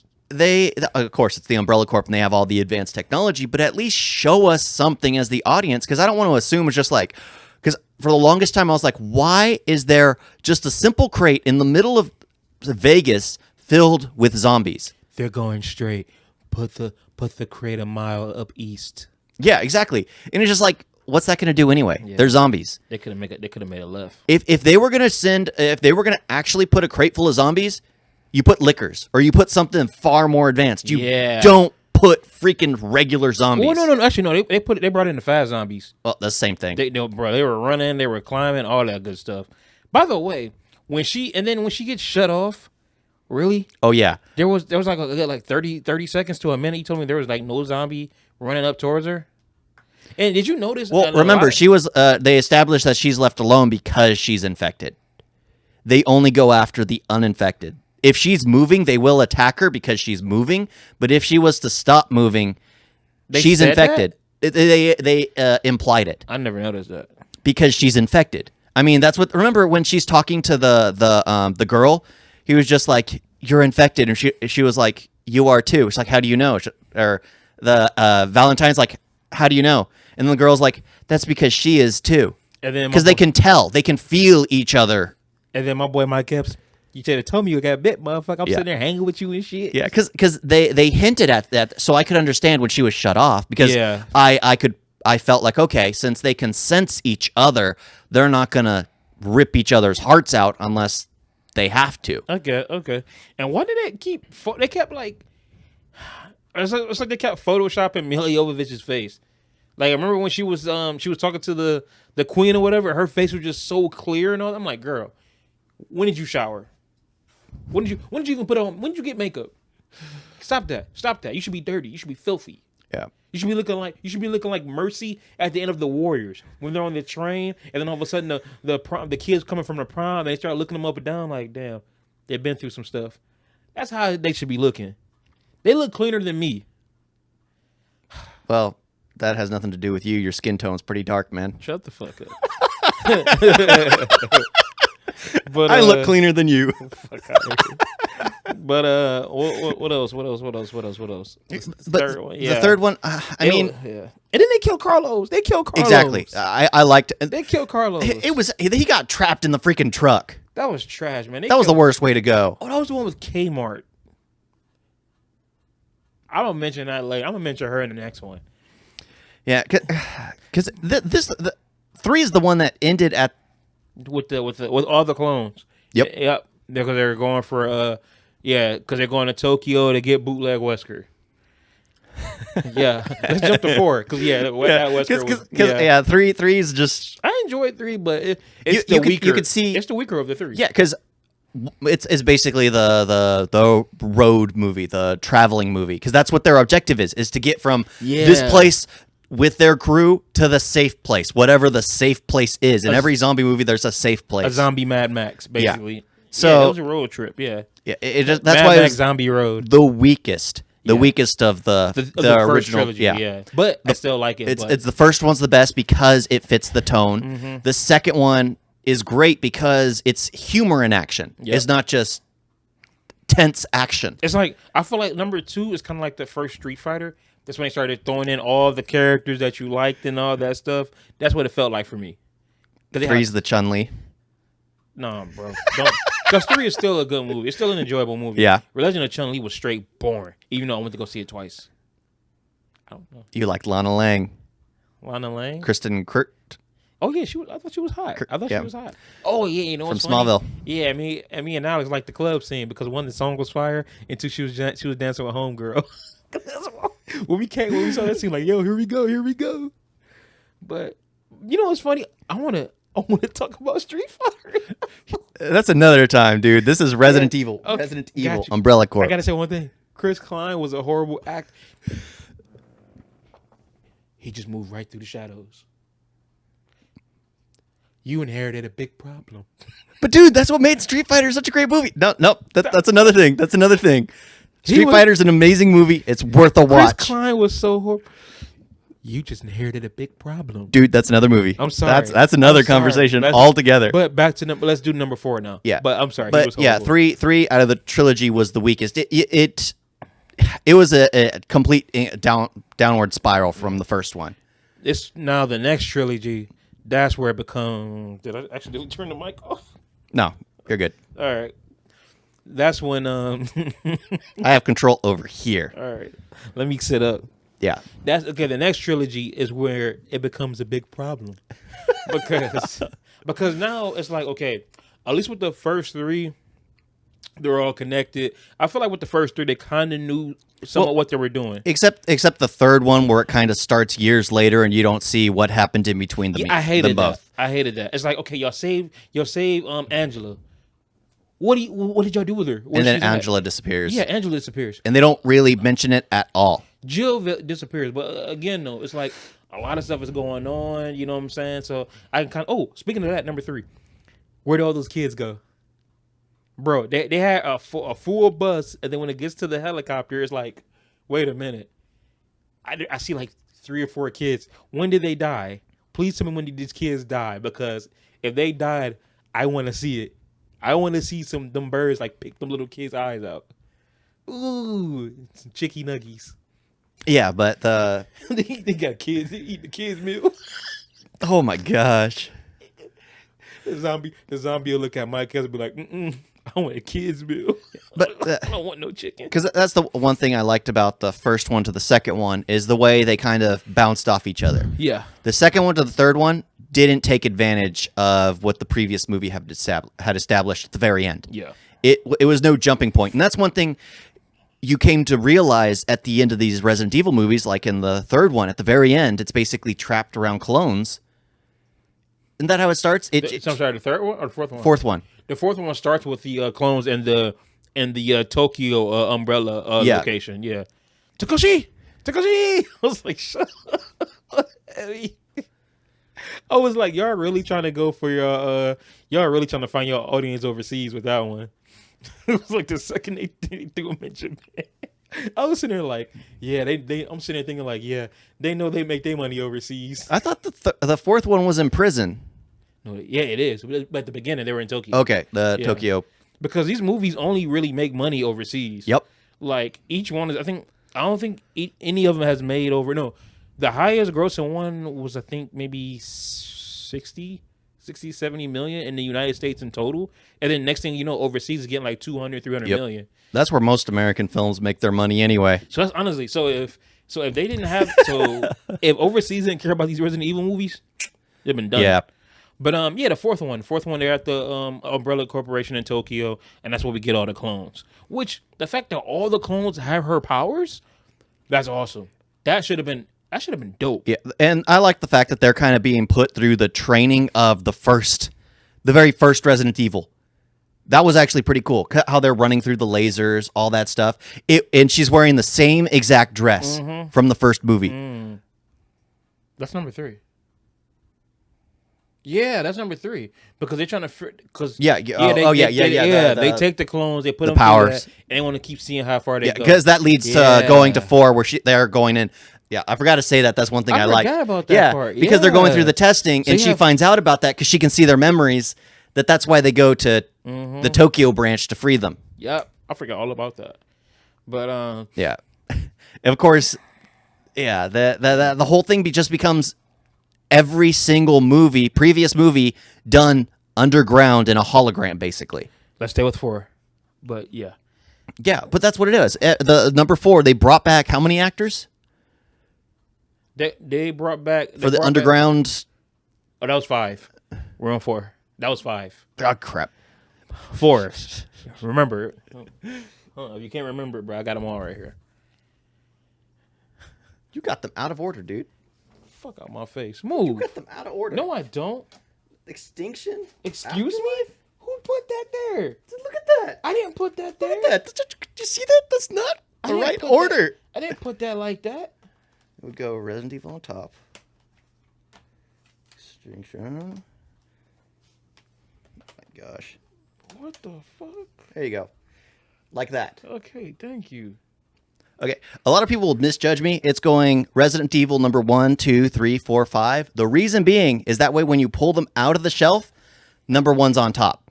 of course, it's the Umbrella Corp and they have all the advanced technology, but at least show us something as the audience, because I don't want to assume it's just like, because for the longest time I was like, why is there just a simple crate in the middle of Vegas filled with zombies? They're going straight. Put the crate a mile up east. Yeah, exactly. And it's just like, what's that going to do anyway? Yeah. They're zombies. They could have made a left. If they were going to actually put a crate full of zombies, you put liquors or you put something far more advanced. You don't put freaking regular zombies. Oh no! Actually, no. They brought in the fast zombies. Well, that's the same thing. They were running. They were climbing. All that good stuff. By the way, when she gets shut off, really, Oh yeah. there was like 30 seconds to a minute. You told me there was like no zombie running up towards her. And did you notice? Well, remember, she was. They established that she's left alone because she's infected. They only go after the uninfected. If she's moving, they will attack her because she's moving. But if she was to stop moving, she's said infected. They implied it I never noticed that. because she's infected. I mean, that's what. Remember when she's talking to the girl? He was just like, "You're infected," and she was like, "You are too." She's like, "How do you know?" Or the Valentine's like, "How do you know?" And the girl's like, "That's because she is too." And then Because they can tell, they can feel each other. And then my boy Mike Epps, you should have told me you got bit, motherfucker. I'm Yeah. sitting there hanging with you and shit. Yeah, because they hinted at that, so I could understand when she was shut off. Because Yeah. I felt like, okay, since they can sense each other, they're not gonna rip each other's hearts out unless they have to. Okay. And why did they keep? They kept like, it's like they kept photoshopping Mila Jovovich's face. Like I remember when she was talking to the queen or whatever, her face was just so clear and all. I'm like, girl, when did you shower? When did you even put on? When did you get makeup? Stop that. You should be dirty. You should be filthy. Yeah. You should be looking like Mercy at the end of The Warriors when they're on the train, and then all of a sudden the kids coming from the prom, they start looking them up and down like, damn, they've been through some stuff. That's how they should be looking. They look cleaner than me. Well, that has nothing to do with you. Your skin tone's pretty dark, man. Shut the fuck up. But I look cleaner than you. Fuck out of here. But what else? The But third one, the third one, I mean, yeah. And then they killed Carlos. exactly. I liked. They killed Carlos. It was he got trapped in the freaking truck. That was trash, man. That was the worst way to go. Oh, that was the one with Kmart. I'm gonna mention that later. I'm gonna mention her in the next one. Yeah, because this 3 is the one that ended at With all the clones. Yep. Because they're going for because they're going to Tokyo to get bootleg Wesker. Yeah, let's jump to 4 because at Wesker was, Because three is just I enjoyed 3, but it's you weaker. You could see it's the weaker of the 3. Yeah, because it's basically the road movie, the traveling movie, because that's what their objective is to get from this place with their crew to the safe place, whatever the safe place is. In every zombie movie, there's a safe place, a zombie Mad Max, basically. Yeah. So it was a road trip. Yeah, that's Mad why Max it was Zombie Road, the weakest. The weakest of the first original trilogy, yeah. But I still like it. It's the first one's the best because it fits the tone. Mm-hmm. The second one is great because it's humor in action. Yep. It's not just tense action. It's like I feel like number 2 is kind of like the first Street Fighter. That's when they started throwing in all the characters that you liked and all that stuff. That's what it felt like for me. Three's the Chun-Li. No, bro. Because 3 is still a good movie. It's still an enjoyable movie. Yeah. Legend of Chun-Li was straight boring, even though I went to go see it twice. I don't know. You liked Lana Lang. Lana Lang? Kristen Kurt. Oh, yeah. I thought she was hot. She was hot. Oh, yeah. You know From what's Smallville. Funny? Yeah, me and Alex liked the club scene because one, the song was fire, and 2, she was dancing with Homegirl. when we saw that scene, like, yo, here we go. But you know what's funny? I want to talk about Street Fighter. That's another time, dude. This is Resident Evil. Okay. Resident Evil. Umbrella Corp. I gotta say one thing. Chris Klein was a horrible act. He just moved right through the shadows. You inherited a big problem. But dude, that's what made Street Fighter such a great movie. No, that's another thing. That's another thing. Street Fighter's an amazing movie. It's worth a watch. Chris Klein was so horrible. You just inherited a big problem, dude. That's another movie. I'm sorry. That's another conversation altogether. But back to let's do number 4 now. Yeah, but I'm sorry. But yeah, three out of the trilogy was the weakest. It was a complete downward spiral from the first one. It's now the next trilogy. That's where it becomes. Did I actually turn the mic off? No, you're good. All right. That's when I have control over here. All right. Let me sit up. Yeah. That's okay. The next trilogy is where it becomes a big problem because now it's like, okay, at least with the first 3, they're all connected. I feel like with the first 3, they kind of knew somewhat what they were doing. Except the third one where it kind of starts years later and you don't see what happened in between them. I hated both. That. I hated that. It's like, okay, y'all save Angela. What did y'all do with her? And then Angela disappears. Yeah, Angela disappears. And they don't really mention it at all. Jill disappears, but again, though, it's like a lot of stuff is going on. You know what I'm saying? So I can speaking of that, number 3, where did all those kids go, bro? They had a full bus, and then when it gets to the helicopter, it's like, wait a minute, I see like 3 or 4 kids. When did they die? Please tell me when did these kids die? Because if they died, I want to see it. I want to see them birds like pick them little kids' eyes out. Ooh, some chicky nuggies. Yeah, but they got kids. They eat the kids' meal. Oh my gosh! The zombie will look at Mike and be like, I want a kids' meal. But I don't want no chicken. Because that's the one thing I liked about the first one to the second one is the way they kind of bounced off each other. Yeah. The second one to the third one didn't take advantage of what the previous movie had established at the very end. Yeah. It was no jumping point, and that's one thing you came to realize at the end of these Resident Evil movies, like in the third one, at the very end, it's basically trapped around clones. Isn't that how it starts? I'm sorry, the third one or the fourth one? Fourth one. The fourth one starts with the clones and the Tokyo umbrella location. Yeah. Takeshi! I was like, shut up. I was like, y'all really trying to go for y'all really trying to find your audience overseas with that one. It was like the second they threw him in Japan. I was sitting there like, yeah, I'm sitting there thinking like, yeah, they know they make their money overseas. I thought the fourth one was in prison. No, yeah, it is. But at the beginning, they were in Tokyo. Okay, Tokyo. Because these movies only really make money overseas. Yep. Like each one is, I don't think any of them has made over. No, the highest grossing one was I think maybe 60, 70 million in the United States in total. And then next thing you know, overseas is getting like 200, 300 million. That's where most American films make their money anyway. So that's honestly, so if they didn't have, if overseas didn't care about these Resident Evil movies, they've been done. Yeah. But the fourth one, they're at the Umbrella Corporation in Tokyo, and that's where we get all the clones. Which the fact that all the clones have her powers, That's awesome. That should have been dope. Yeah, and I like the fact that they're kind of being put through the training of the very first Resident Evil. That was actually pretty cool. How they're running through the lasers, all that stuff. And she's wearing the same exact dress from the first movie. That's number 3. Yeah, that's number 3 because they're trying to. Because They take the clones, they put them powers, through that, and they want to keep seeing how far they go. Because that leads to going to 4, where they're going in. Yeah, I forgot to say that. That's one thing I like. I forgot about that part. Because they're going through the testing, and she finds out about that because she can see their memories. That's why they go to the Tokyo branch to free them. Yep, I forgot all about that. But yeah, of course, yeah. The whole thing just becomes every single previous movie done underground in a hologram, basically. Let's stay with 4. But yeah, but that's what it is. The number 4, they brought back how many actors? They brought back for the underground. Oh, that was 5. We're on 4. That was 5. Oh crap. 4. Remember. If you can't remember it, bro, I got them all right here. You got them out of order, dude. Fuck out my face. Move. You got them out of order. No, I don't. Extinction? Excuse me? Who put that there? Look at that. I didn't put that there. Look at that. Did you see that? That's not the right order. I didn't put that like that. It would go Resident Evil on top. Extinction. Oh my gosh. What the fuck? There you go. Like that. Okay, thank you. Okay, a lot of people will misjudge me. It's going Resident Evil number 1, 2, 3, 4, 5. The reason being is that way when you pull them out of the shelf, number 1's on top.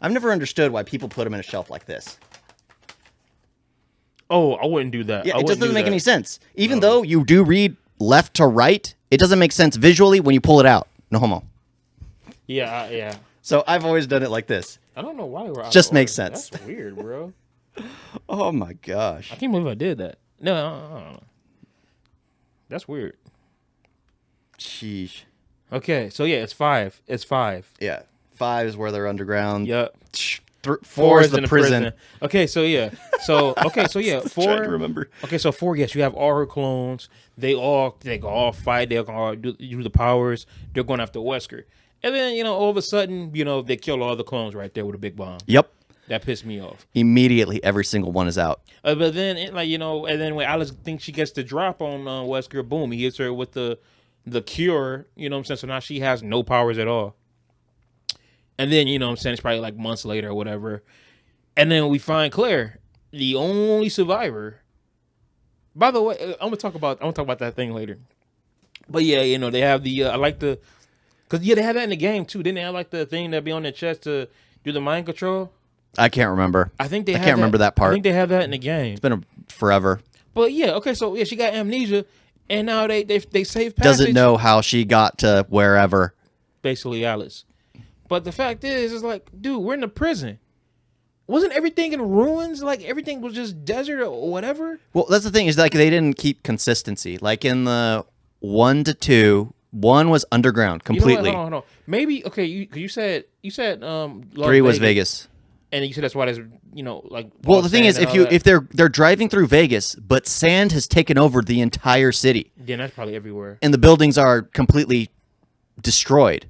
I've never understood why people put them in a shelf like this. Oh, I wouldn't do that. Yeah, it just doesn't make any sense. Even though you do read left to right, it doesn't make sense visually when you pull it out. No homo. Yeah, yeah. So I've always done it like this. I don't know why they were out just of makes order. sense. That's weird, bro. Oh my gosh. I can't believe I did that. No. That's weird. Sheesh. Okay, so yeah, it's 5. It's 5. Yeah. 5 is where they're underground. Yep. 4 is the prison. Okay, so yeah. 4. Trying to remember. Okay, so 4, yes, you have all her clones. They all fight. They all do the powers. They're going after Wesker. And then, all of a sudden, they kill all the clones right there with a big bomb. Yep. That pissed me off. Immediately, every single one is out. But then, and then when Alice thinks she gets the drop on Wesker, boom, he hits her with the cure, you know what I'm saying? So now she has no powers at all. And then, it's probably like months later or whatever. And then we find Claire, the only survivor. By the way, I'm gonna talk about that thing later. But yeah, they have the because they had that in the game too. Didn't they have like the thing that be on their chest to do the mind control? I can't remember. I can't remember that part. I think they have that in the game. It's been forever. But yeah, okay, so yeah, she got amnesia, and now they save passage. Doesn't know how she got to wherever. Basically, Alice. But the fact is, it's like, dude, we're in the prison. Wasn't everything in ruins? Like everything was just desert or whatever. Well, that's the thing is like they didn't keep consistency. Like in the 1 to 2, 1 was underground completely. Hold on. Maybe okay. You said 3 was Vegas. And you said that's why there's like. Well, the thing is, if they're driving through Vegas, but sand has taken over the entire city. Yeah, that's probably everywhere. And the buildings are completely destroyed.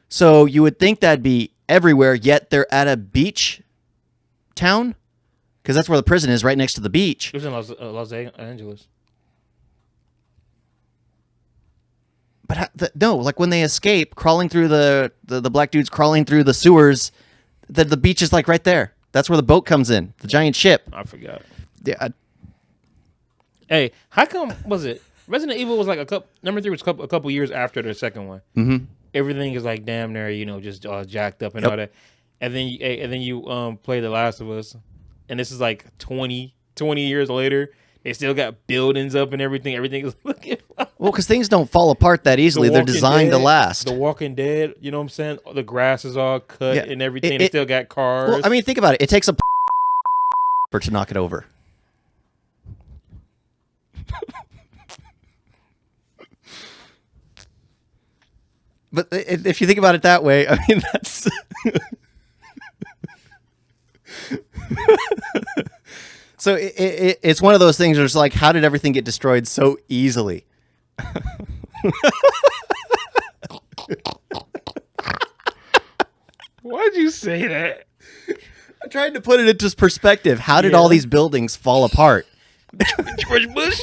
So you would think that'd be everywhere. Yet they're at a beach town, because that's where the prison is, right next to the beach. It was in Los Angeles. But no, like when they escape, crawling through the black dudes crawling through the sewers. The beach is like right there. That's where the boat comes in, the giant ship. I forgot. Yeah. Hey, how come was it Resident Evil was like number 3 was a couple years after the second one. Mm-hmm. Everything is like damn near just all jacked up and all that, and then you play The Last of Us, and this is like 20 years later. They still got buildings up and everything. Everything is looking. Well, because things don't fall apart that easily. They're designed to last. The Walking Dead, you know what I'm saying? The grass is all cut and everything. They still got cars. Well, I mean, think about it. It takes a to knock it over. But if you think about it that way, I mean, that's So it's one of those things where it's like, how did everything get destroyed so easily? Why'd you say that? I tried to put it into perspective. How did all these buildings fall apart? George Bush?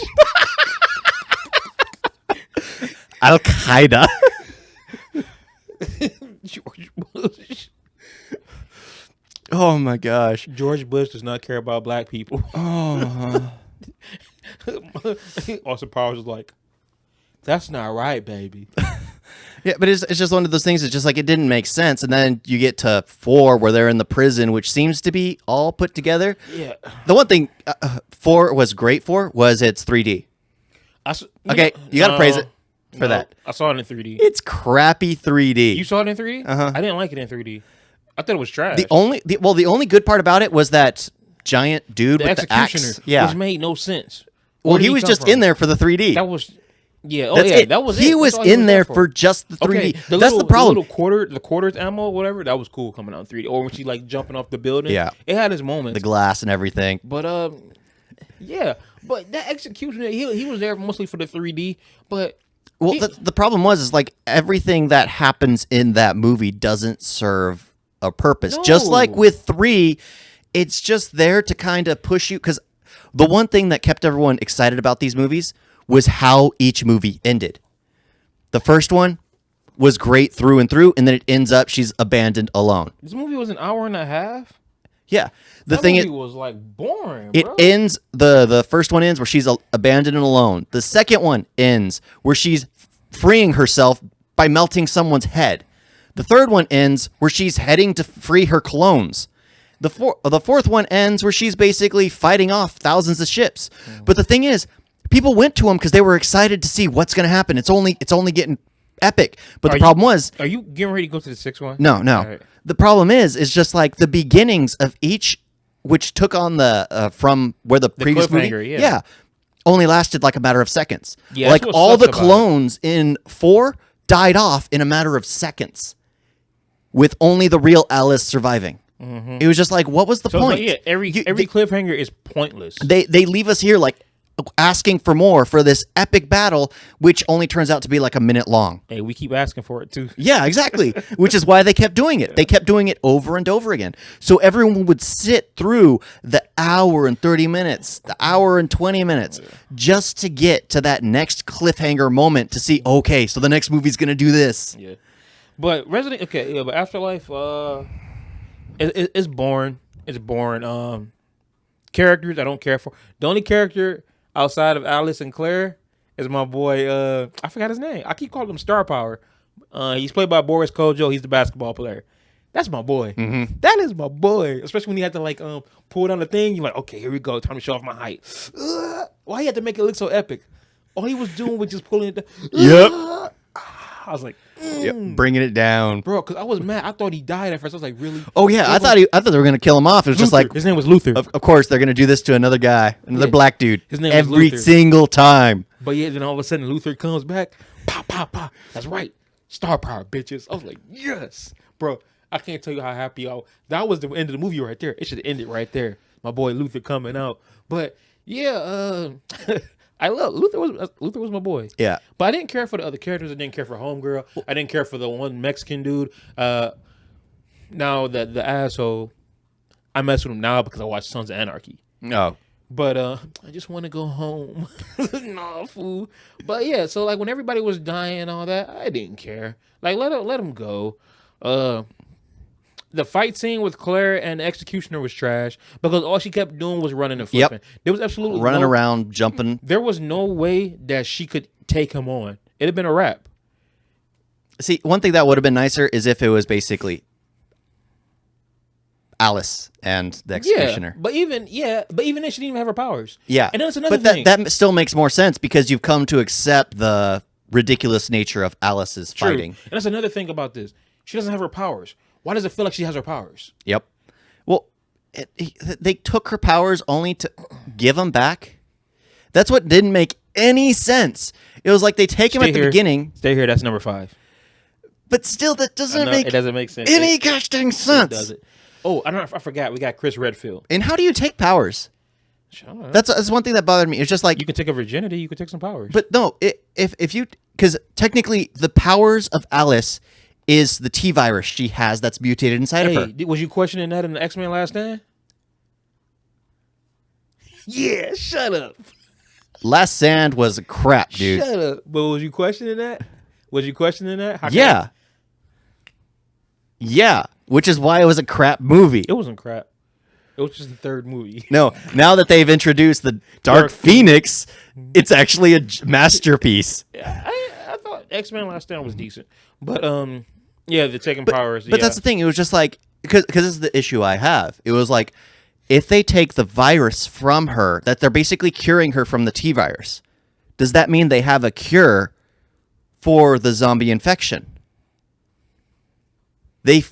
Al Qaeda. George Bush. Oh my gosh. George Bush does not care about black people. Oh. Austin Powers was like, that's not right, baby. Yeah, but it's just one of those things. It's just like it didn't make sense. And then you get to 4 where they're in the prison, which seems to be all put together. Yeah. The one thing 4 was great for was it's 3D. Okay, you got to praise it for that. I saw it in 3D. It's crappy 3D. You saw it in 3D? Uh-huh. I didn't like it in 3D. I thought it was trash. The only good part about it was that giant dude the with the executioner, axe. Yeah. which made no sense. Well, Where did he was come just from? in there for the 3D. That was, yeah. Oh That's yeah, it. that was it. He That's was all in there for for just the 3D. Okay, That's the problem. The quarters ammo, whatever, that was cool coming out in 3D. Or when she like jumping off the building. Yeah. It had its moments. The glass and everything. But yeah. But that executioner, he was there mostly for the 3D. But Well, the problem was like everything that happens in that movie doesn't serve a purpose. Just like No. with 3, it's just there to kind of push you. Because the one thing that kept everyone excited about these movies was how each movie ended. The first one was great through and through, and then it ends up she's abandoned alone. this movie was an hour and a half. Yeah. The That thing movie is, was like boring. it bro. ends the first one ends where she's abandoned and alone. The second one ends where she's freeing herself by melting someone's head. The third one ends where she's heading to free her clones. The fourth one ends where she's basically fighting off thousands of ships. But the thing is, people went to them because they were excited to see what's going to happen. It's only getting epic. But the problem was, Are you getting ready to go to the 6th one? no. All right. The problem is just like the beginnings of each, which took on the from where the previous movie, cliffhanger, yeah. only lasted like a matter of seconds. Yeah, like that's what all the sucks about it. clones in 4 died off in a matter of seconds, with only the real Alice surviving. It was just like, what was the So it's point? like, yeah, every cliffhanger is pointless. They leave us here like asking for more for this epic battle, which only turns out to be like a minute long. Hey, we keep asking for it too. Yeah, exactly. Which is why they kept doing it. They kept doing it over and over again. So everyone would sit through the hour and 30 minutes, the hour and 20 minutes, just to get to that next cliffhanger moment to see, okay, so the next movie's going to do this. Yeah, but but Afterlife, it's boring. It's boring. Characters I don't care for. The only character outside of Alice and Claire is my boy. I forgot his name. I keep calling him Star Power. He's played by Boris Kojo. He's the basketball player. That's my boy. Mm-hmm. That is my boy. Especially when he had to like pull down the thing. You're like, okay, here we go. Time to show off my height. Why he had to make it look so epic? All he was doing was just pulling it down. Yep. I was like, Yep. Bringing it down. bro, because I was mad. I thought he died at first. I was like, really? Oh, yeah. I thought they were going to kill him off. It was just Luther. like, His name was Luther. of course, they're going to do this to another guy, another Yeah. black dude. His name was every Luther. single time. But yeah, then all of a sudden Luther comes back. Pop, pop, pop. That's right. Star power, bitches. I was like, yes. Bro, I can't tell you how happy I was. That was the end of the movie right there. It should have ended right there. My boy Luther coming out. But yeah, I love Luther was my boy. Yeah. But I didn't care for the other characters. I didn't care for Homegirl. I didn't care for the one Mexican dude. Now the asshole, I mess with him now because I watch Sons of Anarchy. No. But I just want to go home. Nah, fool. But yeah, so like when everybody was dying and all that, I didn't care. Like let them go. The fight scene with Claire and the Executioner was trash because all she kept doing was running and flipping. There was absolutely Running around, jumping. There was no way that she could take him on. It'd have been a wrap. See, one thing that would have been nicer is if it was basically Alice and the Executioner. But even then, she didn't even have her powers. Yeah. And then that's another but thing. that still makes more sense because you've come to accept the ridiculous nature of Alice's True. fighting. And that's another thing about this. She doesn't have her powers. Why does it feel like she has her powers? Yep. Well, they took her powers only to give them back. That's what didn't make any sense. It was like they take him at the beginning. Stay here. That's number 5. But still, that doesn't it doesn't make sense. any gosh dang sense. It doesn't. Oh, I forgot. We got Chris Redfield. And how do you take powers? Shut up. That's one thing that bothered me. It's just like You can take a virginity. You can take some powers. But no, if you because technically the powers of Alice is the T virus she has that's mutated inside of her. Was you questioning that in the X-Men Last Stand? Yeah, shut up. Last Stand was crap, dude. Shut up. But was you questioning that? Was you questioning that? Yeah. Yeah, which is why it was a crap movie. It wasn't crap. It was just the third movie. No, now that they've introduced the Dark Phoenix, it's actually a masterpiece. I thought X-Men Last Stand was decent. But, yeah, the taking powers. But that's the thing. It was just like, because this is the issue I have. It was like, if they take the virus from her, that they're basically curing her from the T virus, does that mean they have a cure for the zombie infection? They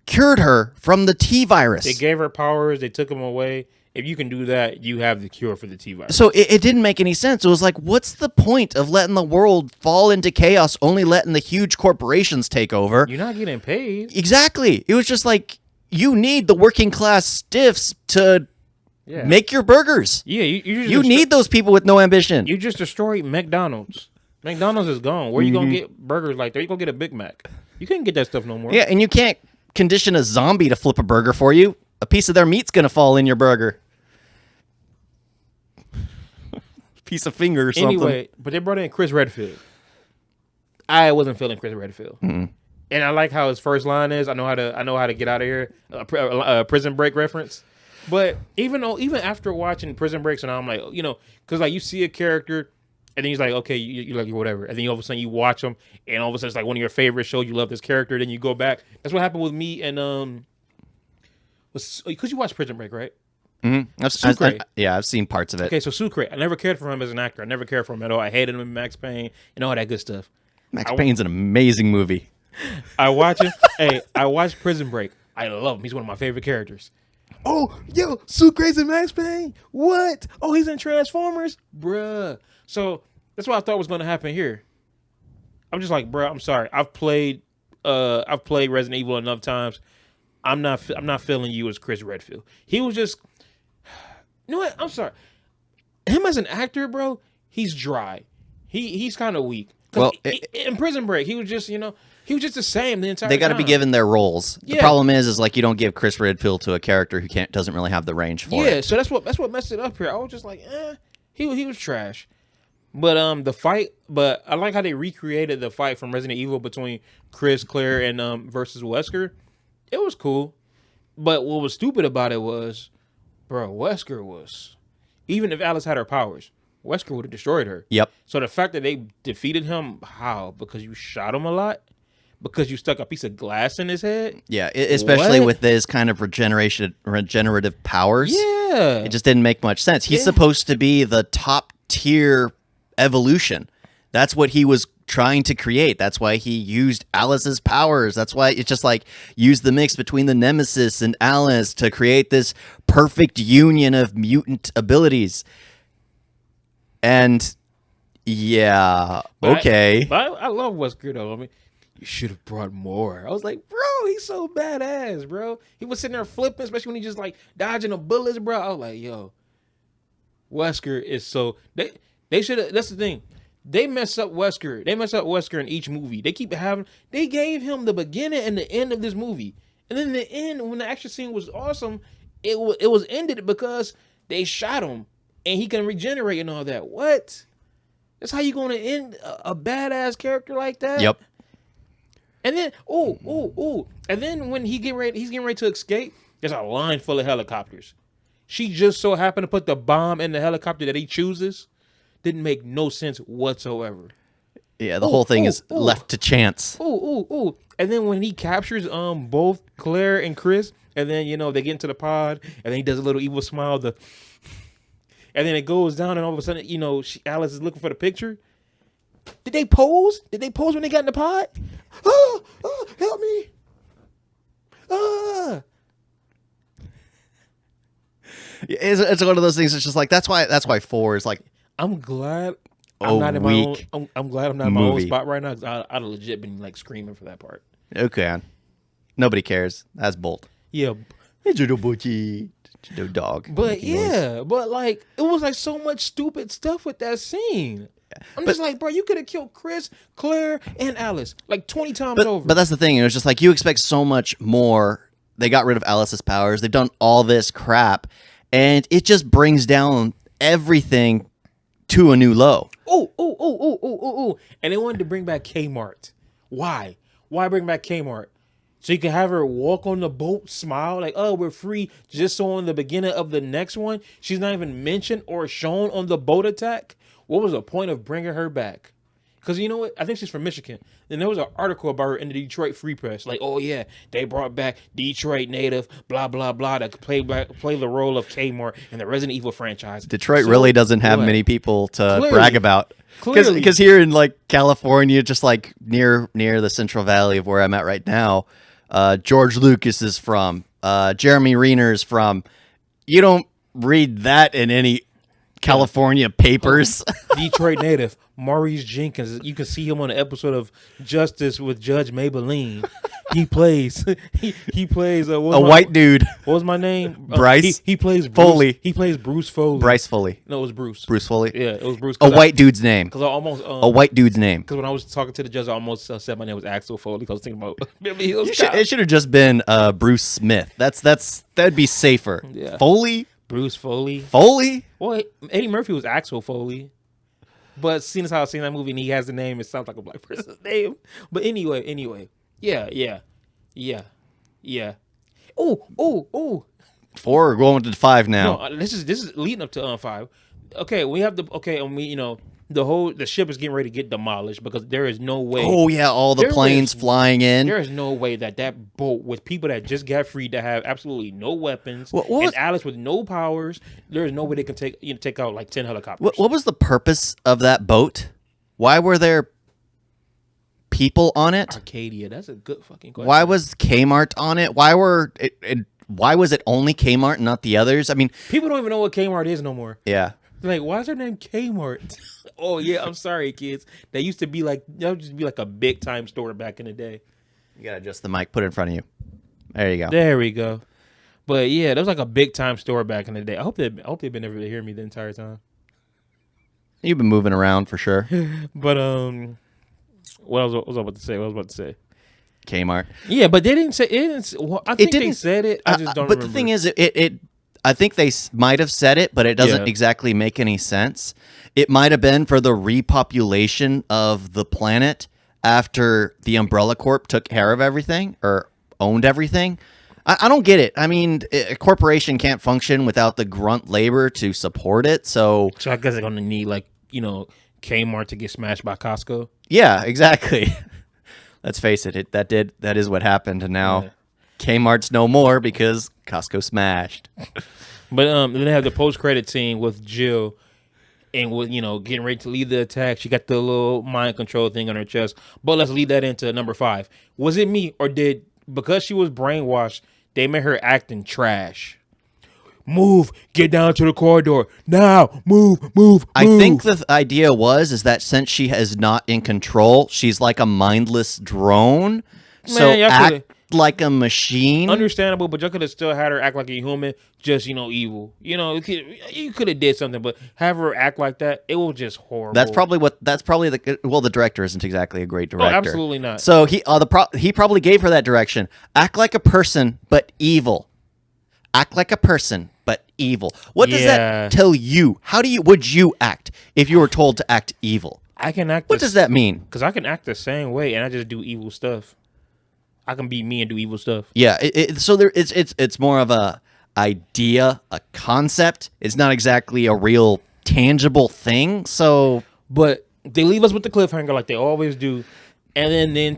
cured her from the T virus. They gave her powers. They took them away. If you can do that, you have the cure for the T virus. So it didn't make any sense. It was like, what's the point of letting the world fall into chaos, only letting the huge corporations take over? You're not getting paid. Exactly. It was just like, you need the working class stiffs to make your burgers. Yeah, you need those people with no ambition. You just destroyed McDonald's. McDonald's is gone. Where you gonna get burgers like that? You gonna get a Big Mac. You can't get that stuff no more. Yeah, and you can't condition a zombie to flip a burger for you. A piece of their meat's gonna fall in your burger. Piece of finger or something. Anyway, but they brought in Chris Redfield. I wasn't feeling Chris Redfield. Mm-hmm. And I like how his first line is, "I know how to get out of here." Prison Break reference. But even after watching Prison Breaks, and I'm like, because like you see a character, and then he's like, okay, you like whatever, and then all of a sudden you watch him, and all of a sudden it's like one of your favorite shows. You love this character, then you go back. That's what happened with me and because you watch Prison Break, right? Mm-hmm. I've seen parts of it. Okay, so Sucre, I never cared for him as an actor. I never cared for him at all. I hated him in Max Payne and all that good stuff. Max Payne's an amazing movie. I watch him. I watch Prison Break. I love him. He's one of my favorite characters. Oh, yo, Sucre's in Max Payne. What? Oh, he's in Transformers, bruh. So that's what I thought was going to happen here. I'm just like, bruh. I'm sorry. I've played Resident Evil enough times. I'm not feeling you as Chris Redfield. He was just. You know what? I'm sorry. Him as an actor, bro. He's dry. He's kind of weak. Well, in Prison Break, he was just he was just the same the entire time. They got to be given their roles. Yeah. The problem is like you don't give Chris Redfield to a character who doesn't really have the range for it. Yeah, so that's what messed it up here. I was just like, he was trash. But the fight, but I like how they recreated the fight from Resident Evil between Chris, Claire, and versus Wesker. It was cool. But what was stupid about it was, bro, Wesker was, even if Alice had her powers, Wesker would have destroyed her. Yep. So the fact that they defeated him, how? Because you shot him a lot? Because you stuck a piece of glass in his head? Yeah, especially with his kind of regenerative powers. Yeah. It just didn't make much sense. He's supposed to be the top tier evolution. That's what he was trying to create. That's why he used Alice's powers. That's why it's just like used the mix between the Nemesis and Alice to create this perfect union of mutant abilities. And yeah, okay. I love Wesker though. I mean, you should have brought more. I was like, bro, he's so badass, bro. He was sitting there flipping, especially when he just like dodging the bullets, bro. I was like, yo, Wesker is so they should have. That's the thing. They mess up Wesker. They mess up Wesker in each movie. They gave him the beginning and the end of this movie, and then the end when the action scene was awesome, it was ended because they shot him. And he can regenerate and all that. What? That's how you going to end a badass character like that? Yep. And then, and then when he's getting ready to escape, there's a line full of helicopters. She just so happened to put the bomb in the helicopter that he chooses. Didn't make no sense whatsoever. Yeah, the whole thing is left to chance. And then when he captures both Claire and Chris, and then they get into the pod, and then he does a little evil smile. And then it goes down, and all of a sudden, Alice is looking for the picture. Did they pose? Did they pose when they got in the pod? Oh, help me! It's one of those things. It's just like that's why 4 is like. I'm glad I'm not in my own. I'm glad I'm not in my own spot right now because I'd legit been like screaming for that part. Okay, nobody cares. That's Bolt. Yeah. No dog. But making noise. yeah, but like it was like so much stupid stuff with that scene. I'm just like, bro, you could have killed Chris, Claire, and Alice like 20 times over. But that's the thing. It was just like you expect so much more. They got rid of Alice's powers. They've done all this crap, and it just brings down everything to a new low. Oh. And they wanted to bring back Kmart. Why? Why bring back Kmart? So you can have her walk on the boat, smile, like, oh, we're free. Just so in the beginning of the next one, she's not even mentioned or shown on the boat attack. What was the point of bringing her back? Because you know what? I think she's from Michigan. And there was an article about her in the Detroit Free Press. Like, oh, yeah, they brought back Detroit native, blah, blah, blah, that could play the role of Kmart in the Resident Evil franchise. Detroit really doesn't have many people to brag about. Because here in like California, just like near the Central Valley of where I'm at right now, George Lucas is from, Jeremy Renner's from. You don't read that in any California papers. Detroit native Maurice Jenkins. You can see him on an episode of Justice with Judge Maybelline. He plays a white dude. What was my name? Bryce. He plays Bruce, Foley. He plays Bruce Foley. Bryce Foley. No, it was Bruce. Bruce Foley. Yeah, it was Bruce. A white dude's name. Because I almost a white dude's name. Because when I was talking to the judge, I almost said my name was Axel Foley. Because I was thinking about Beverly Hills. It should have just been Bruce Smith. That'd be safer. Yeah. Foley. Bruce Foley. Foley. Well, Eddie Murphy was Axel Foley. But seeing as how I've seen that movie and he has the name, it sounds like a black person's name. But anyway. Yeah. Oh. 4 or going to 5 now. No, this is leading up to 5. Okay, we have and we the ship is getting ready to get demolished because there is no way. Oh yeah, all the planes flying in. There is no way that boat with people that just got freed to have absolutely no weapons and Alice with no powers. There is no way they can take out like 10 helicopters. What was the purpose of that boat? Why were there people on it? Arcadia. That's a good fucking question. Why was Kmart on it? Why was it only Kmart and not the others? I mean, people don't even know what Kmart is no more. Yeah. Like, why is their name Kmart? Oh yeah, I'm sorry, kids. That used to be like a big time store back in the day. You gotta adjust the mic, put it in front of you. There you go. There we go. But yeah, that was like a big time store back in the day. I hope they've been able to hear me the entire time. You've been moving around for sure. But what was I about to say? Kmart. Yeah, but they didn't say it. I think they said it. I just don't. But remember. the thing is, I think they might have said it, but it doesn't exactly make any sense. It might have been for the repopulation of the planet after the Umbrella Corp took care of everything or owned everything. I don't get it. I mean, a corporation can't function without the grunt labor to support it. So I guess they're gonna need Kmart to get smashed by Costco. Yeah, exactly. Let's face it. That is what happened, and now Kmart's no more because Costco smashed. But then they have the post-credit scene with Jill, and with getting ready to lead the attack. She got the little mind control thing on her chest. But let's lead that into number 5. Was it me or because she was brainwashed, they made her acting trash? Move, get down to the corridor now. Move. I think the idea is that since she is not in control, she's like a mindless drone. Act like a machine. Understandable, but you could have still had her act like a human, just evil. You could have did something, but have her act like that, it was just horrible. That's probably the director isn't exactly a great director. Oh, absolutely not. So he probably gave her that direction. Act like a person, but evil. Act like a person, but evil. What does that tell you? How would you act if you were told to act evil? I can act. What does that mean? Because I can act the same way, and I just do evil stuff. I can be me and do evil stuff. Yeah. It's more of a idea, a concept. It's not exactly a real tangible thing. So, but they leave us with the cliffhanger like they always do, and then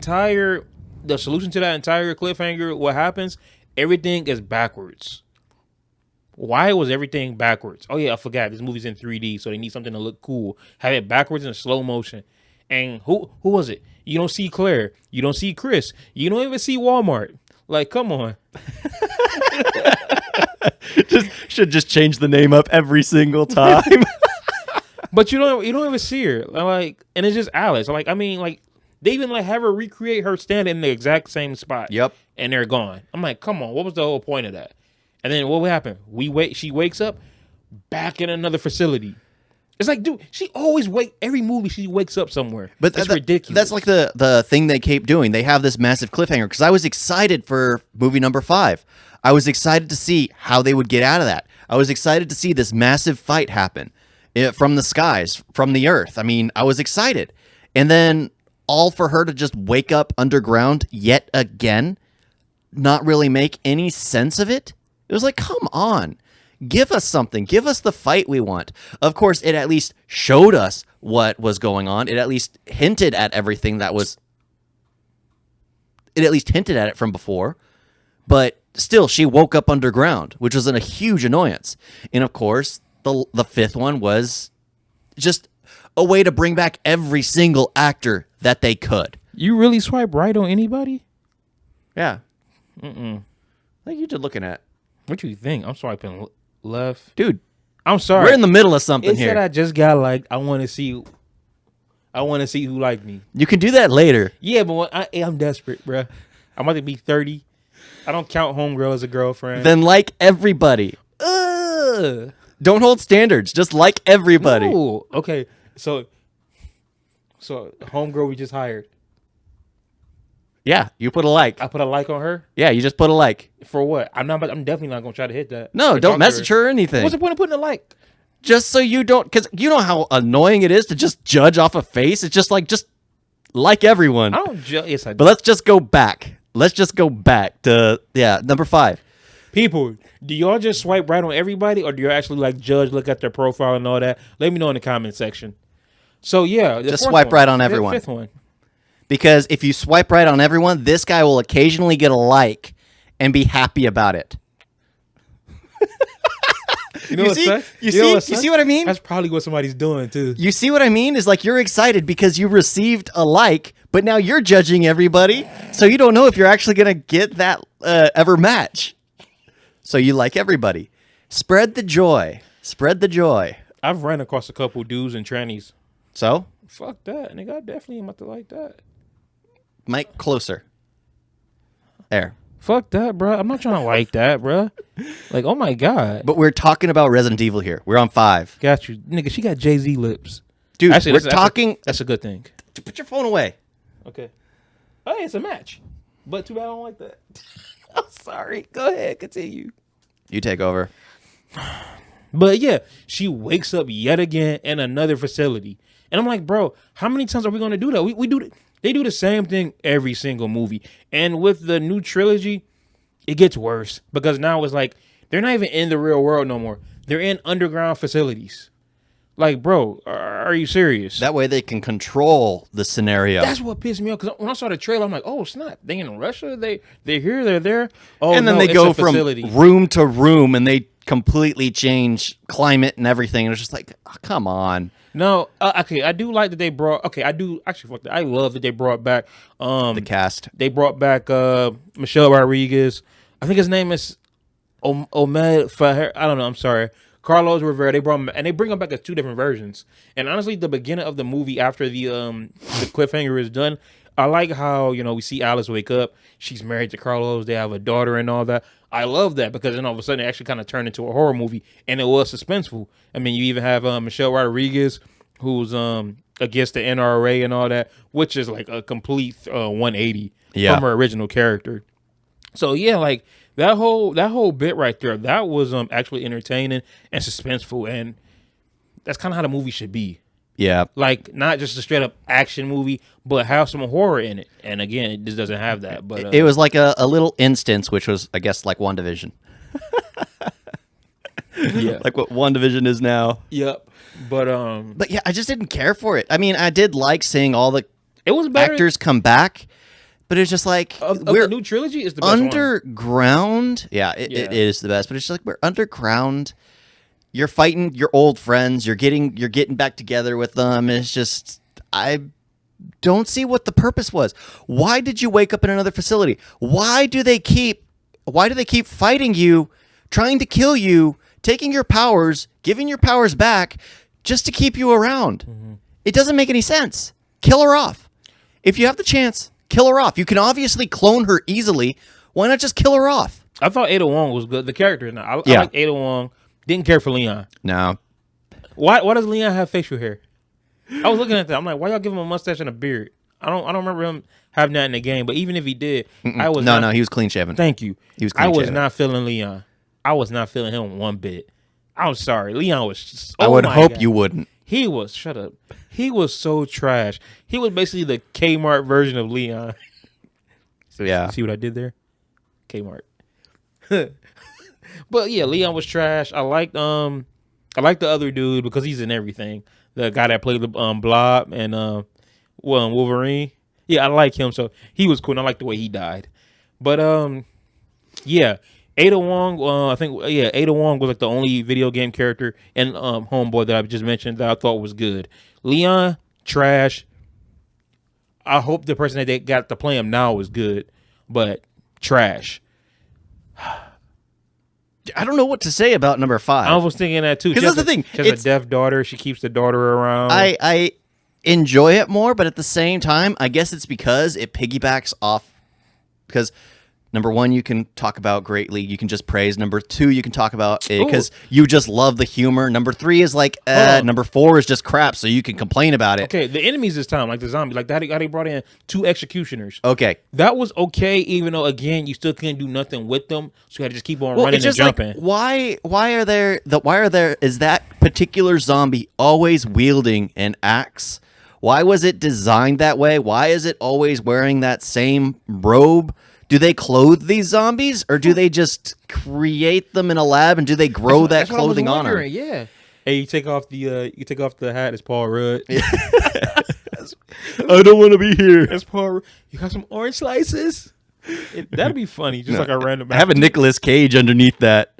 the solution to that entire cliffhanger, what happens? Everything is backwards. Why was everything backwards? Oh yeah, I forgot. This movie's in 3D, so they need something to look cool. Have it backwards in slow motion. And who was it? You don't see Claire. You don't see Chris. You don't even see Walmart. Like, come on. Should just change the name up every single time. But you don't even see her. Like, and it's just Alice. Like, I mean, like, they even have her recreate her standing in the exact same spot. Yep. And they're gone. I'm like, come on, what was the whole point of that? And then what would happen? She wakes up back in another facility. It's like, dude, she always every movie she wakes up somewhere. But that's ridiculous. That's like the thing they keep doing. They have this massive cliffhanger because I was excited for movie number 5. I was excited to see how they would get out of that. I was excited to see this massive fight happen from the skies, from the earth. I mean, I was excited. And then all for her to just wake up underground yet again, not really make any sense of it. It was like, come on. Give us something. Give us the fight we want. Of course, it at least showed us what was going on. It at least hinted at everything that was... It at least hinted at it from before. But still, she woke up underground, which was a huge annoyance. And of course, the fifth one was just a way to bring back every single actor that they could. You really swipe right on anybody? Yeah. What are you just looking at? What you think? I'm swiping left. Dude, I'm sorry. we're in the middle of something It here. said I just got liked. I want to see who liked me. You can do that later. Yeah, but I'm desperate, bruh. I'm about to be 30. I don't count homegirl as a girlfriend. Then like everybody. Ugh. Don't hold standards. Just like everybody. No. Okay, so homegirl we just hired. Yeah, you put a like. I put a like on her. Yeah, you just put a like. For what? I'm definitely not gonna try to hit that. No, Or don't talk to message her or anything. What's the point of putting a like? Just so you don't, because you know how annoying it is to just judge off a face. It's just like everyone. I don't judge. Yes, I do. But let's just go back. Let's just go back to number 5. People, do y'all just swipe right on everybody, or do you actually like judge, look at their profile and all that? Let me know in the comment section. So yeah, the Just fourth swipe one. right on everyone. Fifth one. Because if you swipe right on everyone, this guy will occasionally get a like and be happy about it. You know You what see? sucks? You know see? what You sucks? see what I mean? That's probably what somebody's doing too. You see what I mean? Is like you're excited because you received a like, but now you're judging everybody, so you don't know if you're actually going to get that ever match. So you like everybody. Spread the joy. Spread the joy. I've ran across a couple dudes and trannies. So, Fuck that, nigga. I definitely am about to like that. Mike, closer. There. Fuck that, bro. I'm not trying to like that, bro. Like, oh my god. But we're talking about Resident Evil here. We're on 5. Got you, nigga. She got Jay-Z lips. Dude, Actually, we're that's talking... That's a good thing. Put your phone away. Okay. Oh, hey, it's a match. But too bad I don't like that. I'm sorry. Go ahead. Continue. You take over. But yeah, she wakes up yet again in another facility. And I'm like, bro, how many times are we going to do that? We do they do the same thing every single movie. And with the new trilogy, it gets worse because now it's like they're not even in the real world no more. They're in underground facilities. Like, bro, are you serious? That way they can control the scenario. That's what pissed me off because when I saw the trailer, I'm like, oh snap, they in Russia? They're here, they're there. Oh, and then no, they it's go a from facility. room to room and they completely change climate and everything. And it's just like, oh, come on. No, okay, I do like that they brought. Okay, I do actually. Fuck that. I love that they brought back The cast. They brought back Michelle Rodriguez. I think his name is Omed Faher. I don't know. I'm sorry. Carlos Rivera. They brought him, and they bring him back as 2 different versions. And honestly, the beginning of the movie after the cliffhanger is done, I like how we see Alice wake up. She's married to Carlos. They have a daughter and all that. I love that because then all of a sudden it actually kind of turned into a horror movie, and it was suspenseful. I mean, you even have Michelle Rodriguez, who's against the NRA and all that, which is like a complete 180 from her original character. So yeah, like that whole bit right there, that was actually entertaining and suspenseful, and that's kind of how the movie should be. Yeah. Like not just a straight up action movie, but have some horror in it. And again, it just doesn't have that. But it was like a little instance, which was, I guess, like WandaVision. yeah, Like what WandaVision is now. yep. But yeah, I just didn't care for it. I mean, I did like seeing all the it was better. actors come back, but it's just like Of we're the new trilogy is the best one. underground. Yeah, it is the best, but it's just like we're underground. You're fighting your old friends. You're getting back together with them. It's just I don't see what the purpose was. Why did you wake up in another facility? Why do they keep fighting you, trying to kill you, taking your powers, giving your powers back just to keep you around? Mm-hmm. It doesn't make any sense. Kill her off. If you have the chance, kill her off. You can obviously clone her easily. Why not just kill her off? I thought Ada Wong was good. The character, I like Ada Wong. Didn't care for Leon. No. Why does Leon have facial hair? I was looking at that. I'm like, why y'all give him a mustache and a beard? I don't remember him having that in the game. But even if he did, I was no. He was clean shaven. Thank you. He was clean I was shaven. not feeling Leon. I was not feeling him one bit. I'm sorry, Leon was. Just, I would hope you wouldn't. He was. Shut up. He was so trash. He was basically the Kmart version of Leon. Yeah. See what I did there? Kmart. But yeah, Leon was trash. I liked the other dude because he's in everything. The guy that played the Blob and Wolverine. Yeah, I like him. So he was cool. And I like the way he died. But yeah, Ada Wong. I think Ada Wong was like the only video game character and Homeboy that I just mentioned that I thought was good. Leon, trash. I hope the person that they got to play him now is good, but trash. I don't know what to say about number 5. I was thinking that too. Because that's the thing. She has a deaf daughter. She keeps the daughter around. I enjoy it more, but at the same time, I guess it's because it piggybacks off. Because number 1, you can talk about greatly. You can just praise. Number 2, you can talk about it because you just love the humor. Number 3 is like, number 4 is just crap, so you can complain about it. Okay, the enemies this time, like the zombie, like how they brought in 2 executioners. Okay. That was okay, even though, again, you still couldn't do nothing with them, so you had to just keep on running it's just and jumping. Like, why are there is that particular zombie always wielding an axe? Why was it designed that way? Why is it always wearing that same robe? Do they clothe these zombies, or do they just create them in a lab, and do they grow that clothing on her? Yeah. Hey, you take off the hat. It's Paul Rudd. I don't want to be here. That's Paul Rudd. You got some orange slices? That'd be funny. Just like a random. I have a Nicolas Cage underneath that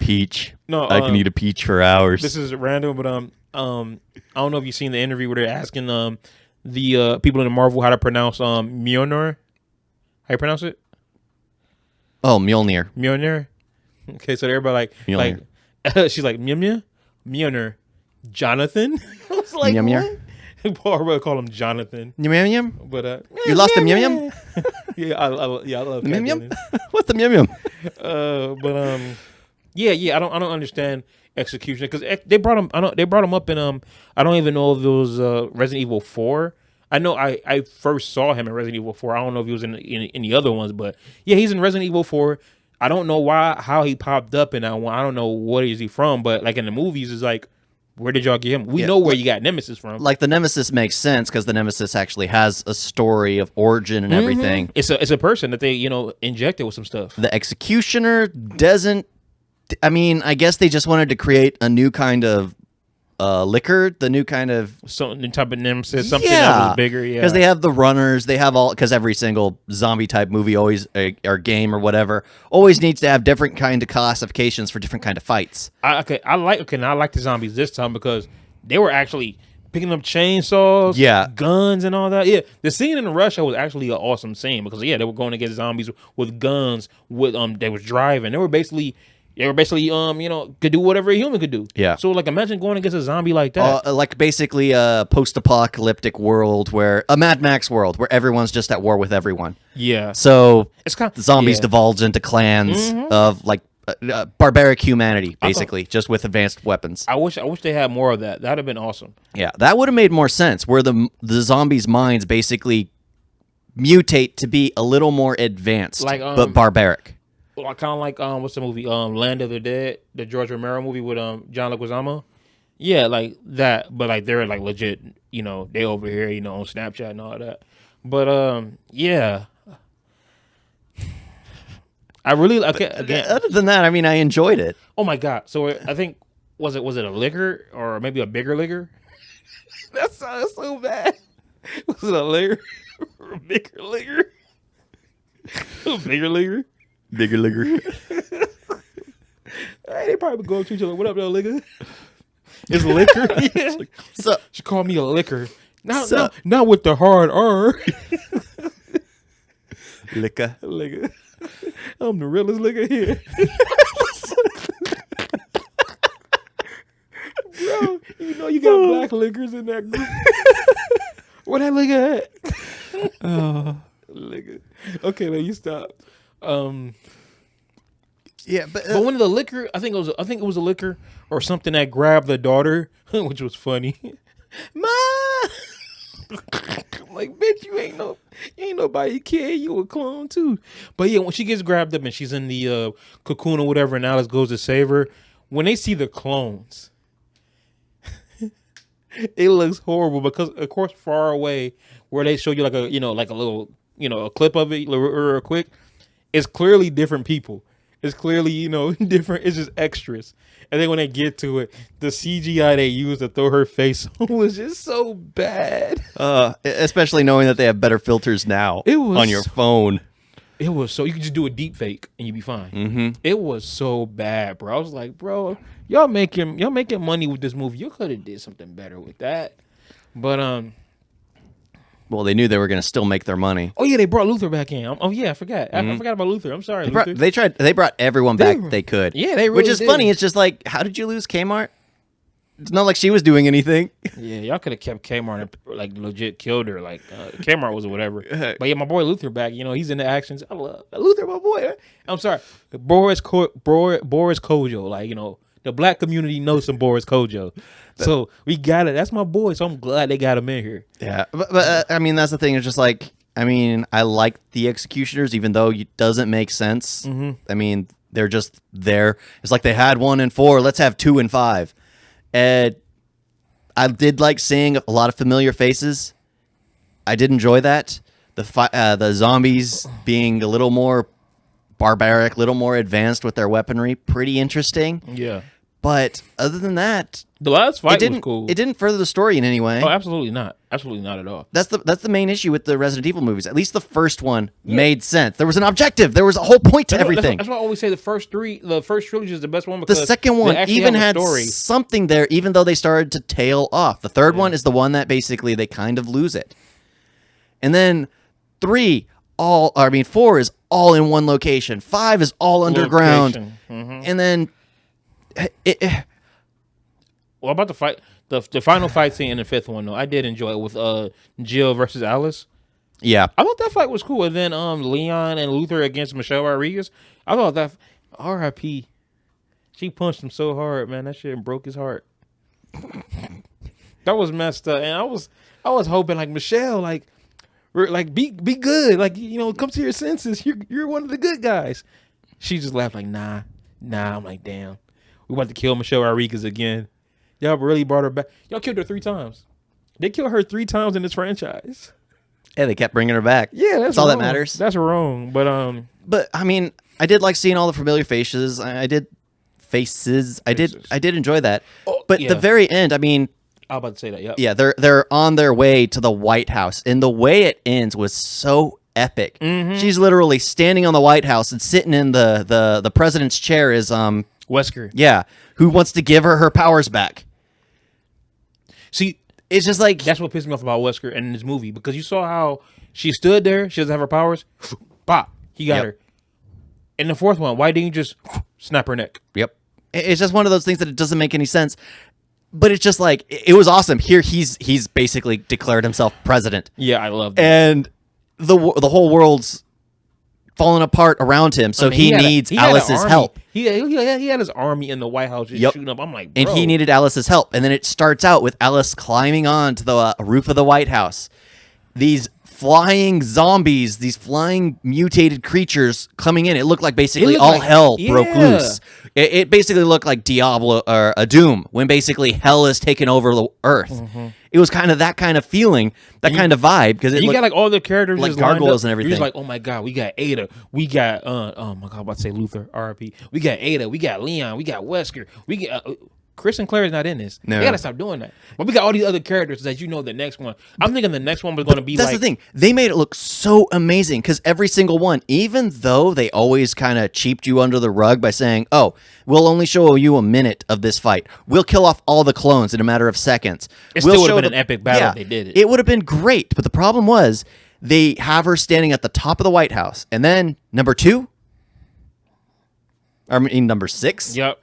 peach. No, I can eat a peach for hours. This is random, but I don't know if you've seen the interview where they're asking the people in the Marvel how to pronounce Mjolnir. How you pronounce it? Oh, Mjolnir. Mjolnir. Okay, so everybody Mjolnir. like she's like Mjolnir. Jonathan. I was like, Mjolnir? what? Paul Rudd call him Jonathan. Yum. But You lost the Yum? Yeah, I love The Cat Yum? Dillon. What's the Yum? But yeah. I don't understand execution because they brought him. They brought him up in I don't even know if it was Resident Evil 4. I know I first saw him in Resident Evil 4. I don't know if he was in the other ones, but yeah, he's in Resident Evil 4. I don't know how he popped up in that one. I don't know what is he from, but like in the movies, it's like, where did y'all get him? We know where you got Nemesis from. Like the Nemesis makes sense because the Nemesis actually has a story of origin and everything. It's a person that they injected with some stuff. The Executioner doesn't. I mean, I guess they just wanted to create a new kind of liquor, the new kind of some type of Nemesis, something that was bigger. Yeah, because they have the runners, they have all. Because every single zombie type movie always or game or whatever always needs to have different kind of classifications for different kind of fights. I like the zombies this time because they were actually picking up chainsaws, guns, and all that. Yeah, the scene in Russia was actually an awesome scene because they were going against zombies with guns. They was driving. They were basically could do whatever a human could do. Yeah. So like, imagine going against a zombie like that. Like basically a post-apocalyptic world a Mad Max world where everyone's just at war with everyone. Yeah. So it's kind of zombies divulge into clans of like barbaric humanity, basically, just with advanced weapons. I wish they had more of that. That'd have been awesome. Yeah, that would have made more sense. Where the zombies' minds basically mutate to be a little more advanced, but barbaric. Kind of like what's the movie Land of the Dead, the George Romero movie with John Leguizamo. Yeah, like that, but like they're like legit, they over here, on Snapchat and all that. But yeah, I really again. Other than that, I mean, I enjoyed it. Oh my god! So I think was it a liquor or maybe a bigger liquor? That's so bad. Was it a liquor or a bigger liquor? A bigger liquor. Bigger liquor. Hey, they probably go to each other. What up, though, liquor? It's liquor. Yeah. So she called me a liquor. Not with the hard R. Liquor. I'm the realest liquor here. Bro, you got black liquors in that group. Where that liquor at? Liquor. Okay, now you stop. Yeah, But when the liquor, I think it was a liquor or something that grabbed the daughter, which was funny. Ma, like, bitch, you ain't nobody kid. You a clone too. But yeah, when she gets grabbed up and she's in the cocoon or whatever, and Alice goes to save her. When they see the clones, it looks horrible because, of course, far away where they show you like a little a clip of it or quick, it's clearly different people. It's clearly different. It's just extras. And then when they get to it, the CGI they used to throw her face on was just so bad. Especially knowing that they have better filters now on your phone. It was so you could just do a deep fake and you'd be fine. Mm-hmm. It was so bad, bro. I was like, bro, y'all making money with this movie. You could have did something better with that. But well, they knew they were going to still make their money. oh yeah, they brought Luther back in. Oh yeah, I forgot. Mm-hmm. I forgot about Luther. I'm sorry, They Luther. brought everyone back they could. Yeah, they really Which is did. funny. It's just like, how did you lose Kmart? It's not like she was doing anything. Yeah, y'all could have kept Kmart and like legit killed her. Like Kmart was or whatever. But yeah, my boy Luther back. He's in the actions. I love Luther, my boy. I'm sorry, Boris Kojo. Like the black community knows some Boris Kojo. So we got it. That's my boy. So I'm glad they got him in here. Yeah, but I mean, that's the thing. It's just like, I mean, I like the executioners, even though it doesn't make sense. Mm-hmm. I mean, they're just there. It's like they had 1 and 4. Let's have 2 and 5. And I did like seeing a lot of familiar faces. I did enjoy that. The zombies being a little more barbaric, a little more advanced with their weaponry, pretty interesting. Yeah. But other than that, The last fight it was cool. didn't further the story in any way. Oh, absolutely not. Absolutely not at all. That's the main issue with the Resident Evil movies. At least the first one made sense. There was an objective. There was a whole point to everything. That's why I always say the first trilogy is the best one The because second one they actually even have a had story. something there, even though they started to tail off. The third one is the one that basically they kind of lose it. And then 4 is all in one location. 5 is all underground. Mm-hmm. And then Well, about the fight, the final fight scene in the fifth one though, I did enjoy it with Jill versus Alice. yeah. I thought that fight was cool. And then Leon and Luther against Michelle Rodriguez. I thought that R.I.P. She punched him so hard, man. That shit broke his heart. That was messed up. And I was hoping like Michelle, be good. Like, come to your senses. You're one of the good guys. She just laughed like, nah. I'm like, damn. We about to kill Michelle Rodriguez again. Y'all really brought her back. Y'all killed her 3 times. They killed her 3 times in this franchise. Yeah, they kept bringing her back. Yeah, that's all that wrong. matters. That's wrong. But I mean, I did like seeing all the familiar faces. I did enjoy that. Oh, but yeah. the very end, I mean, I was about to say that. Yep. yeah, they're on their way to the White House, and the way it ends was so epic. Mm-hmm. She's literally standing on the White House and sitting in the president's chair is Wesker. yeah, who wants to give her powers back. See, It's just like that's what pissed me off about Wesker in this movie because you saw how she stood there. She doesn't have her powers. Pop. He got her. In the fourth one, why didn't you just snap her neck? Yep. It's just one of those things that it doesn't make any sense. But it's just like it was awesome. Here he's basically declared himself president. Yeah, I love that. And the whole world's falling apart around him, so he needs Alice's help. He had his army in the White House just shooting up. I'm like, bro. And he needed Alice's help. And then it starts out with Alice climbing on to the roof of the White House. These flying zombies, these flying mutated creatures coming in. It looked like basically all hell broke loose. It basically looked like Diablo or a Doom when basically hell is taken over the earth. Mm-hmm. It was kind of that kind of feeling, kind of vibe because you got like all the characters like just gargoyles and everything. You're just like, oh my god, we got Ada, we got oh my god, I'm about to say Luther, R.I.P. We got Ada, we got Leon, we got Wesker, we got Chris and Claire is not in this. No. They gotta stop doing that. But we got all these other characters that the next one. I'm thinking the next one was going to be that's the thing. They made it look so amazing because every single one, even though they always kind of cheaped you under the rug by saying, oh, we'll only show you a minute of this fight. We'll kill off all the clones in a matter of seconds. It still would have been an epic battle if they did it. It would have been great. But the problem was they have her standing at the top of the White House. And then number 6. Yep.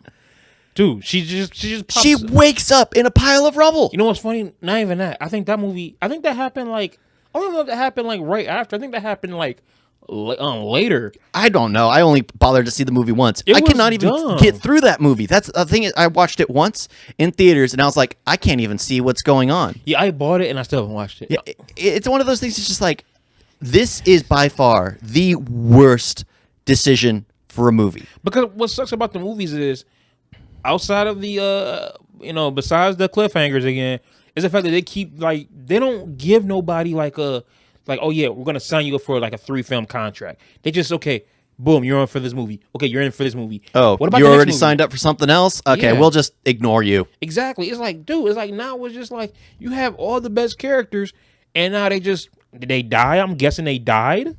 Dude, she just pops She wakes up in a pile of rubble. You know what's funny? Not even that. I think that happened I don't know if that happened right after. I think that happened later. I don't know. I only bothered to see the movie once. It I was cannot even dumb. get through that movie. That's the thing. I watched it once in theaters, and I was like, I can't even see what's going on. Yeah, I bought it and I still haven't watched it. Yeah, it's one of those things. It's just like, this is by far the worst decision for a movie. Because what sucks about the movies is, outside of the besides the cliffhangers again, is the fact that they keep they don't give nobody oh yeah, we're gonna sign you up for like a 3-film contract. They just, okay, boom, you're on for this movie. Okay, you're in for this movie. Oh, what about you the next already movie? signed up for something else? Okay, Yeah. we'll just ignore you. Exactly. It's like, dude, it's like now it's just like you have all the best characters, and now did they die? I'm guessing they died.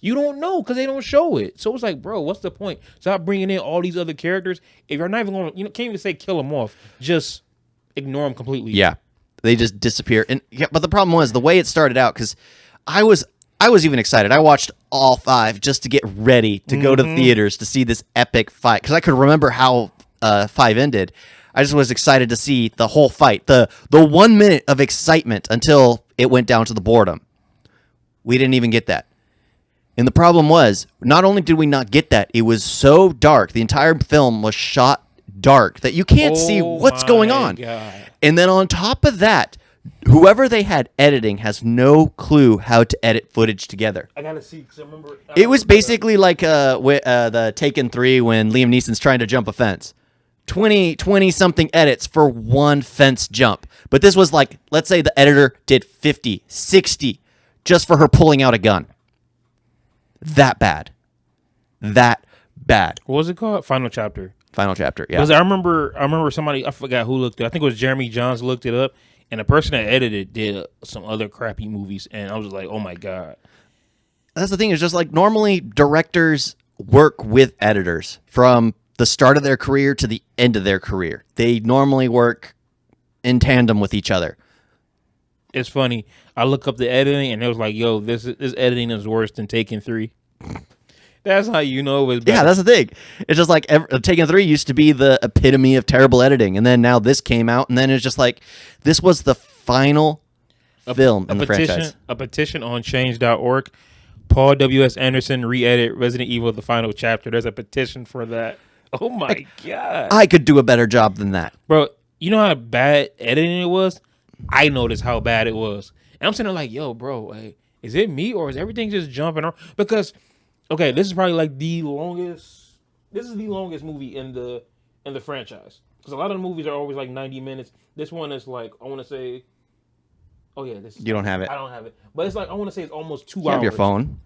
You don't know because they don't show it. So it's like, bro, what's the point? Stop bringing in all these other characters. If you're not even going to, can't even say kill them off. Just ignore them completely. Yeah, they just disappear. And yeah, but the problem was the way it started out, because I was even excited. I watched all 5 just to get ready to go to theaters to see this epic fight, because I could remember how 5 ended. I just was excited to see the whole fight, the 1 minute of excitement until it went down to the boredom. We didn't even get that. And the problem was, not only did we not get that, it was so dark. The entire film was shot dark that you can't see what's going on. God. And then on top of that, whoever they had editing has no clue how to edit footage together. I gotta see, because I remember. It was basically like the Taken 3 when Liam Neeson's trying to jump a fence. 20 something edits for one fence jump. But this was like, let's say the editor did 50, 60 just for her pulling out a gun. That bad. That bad. What was it called? Final Chapter. Final Chapter, yeah. Because I remember somebody, I forgot who looked it. I think it was Jeremy Johns looked it up, and the person that edited did some other crappy movies, and I was like, oh my God. That's the thing, is just like normally directors work with editors from the start of their career to the end of their career. They normally work in tandem with each other. It's funny. I look up the editing, and it was like, yo, this editing is worse than Taken 3. That's how you know it was bad. Yeah, that's the thing. It's just like Taken 3 used to be the epitome of terrible editing, and then now this came out, and then it's just like, this was the final film in the franchise. A petition on change.org. Paul W.S. Anderson re-edit Resident Evil The Final Chapter. There's a petition for that. Oh my God. I could do a better job than that. Bro, you know how bad editing it was? I noticed how bad it was. And I'm sitting there like, yo, bro, hey, is it me or is everything just jumping around? Because, okay, this is probably like the longest movie in the franchise. Because a lot of the movies are always like 90 minutes. This one is like, I want to say, oh yeah, this. You don't have it. I don't have it. But it's like, I want to say it's almost 2 You hours. have your phone.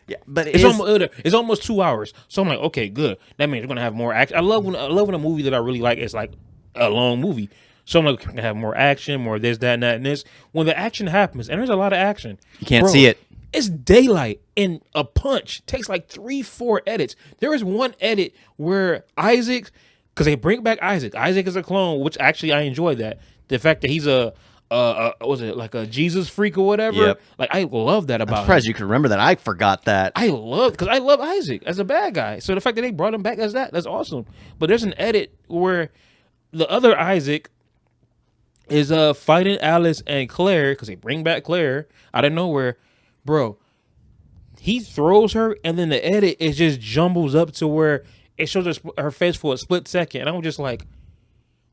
Yeah, but It's almost 2 hours. So I'm like, okay, good. That means we're gonna have more action. I love when a movie that I really like is like a long movie. So I'm like, we're gonna have more action, more this, that, and that, and this. When the action happens, and there's a lot of action, you can't see it. It's daylight, and a punch takes like 3-4 edits. There is one edit where Isaac, because they bring back Isaac. Isaac is a clone, which actually I enjoy that. The fact that he's was it like a Jesus freak or whatever? Yep. Like, I love that about I'm surprised him. you could remember that. I forgot that. Because I love Isaac as a bad guy. So the fact that they brought him back as that's awesome. But there's an edit where the other Isaac is fighting Alice and Claire, because they bring back Claire out of nowhere. Bro, he throws her, and then the edit is just jumbles up to where it shows her face for a split second. And I'm just like,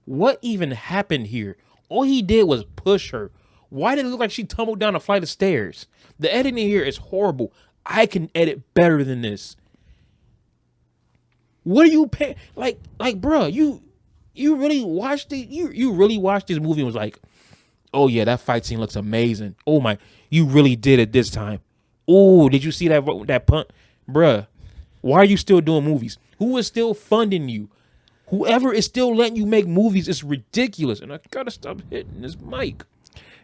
what even happened here? All he did was push her. Why did it look like she tumbled down a flight of stairs? The editing here is horrible. I can edit better than this. What are you paying? Like, bro, you really watched it? You really watched this movie and was like, oh yeah, that fight scene looks amazing. Oh my, you really did it this time. Oh, did you see that punt? Bruh, why are you still doing movies? Who is still funding you? Whoever is still letting you make movies is ridiculous. And I gotta stop hitting this mic.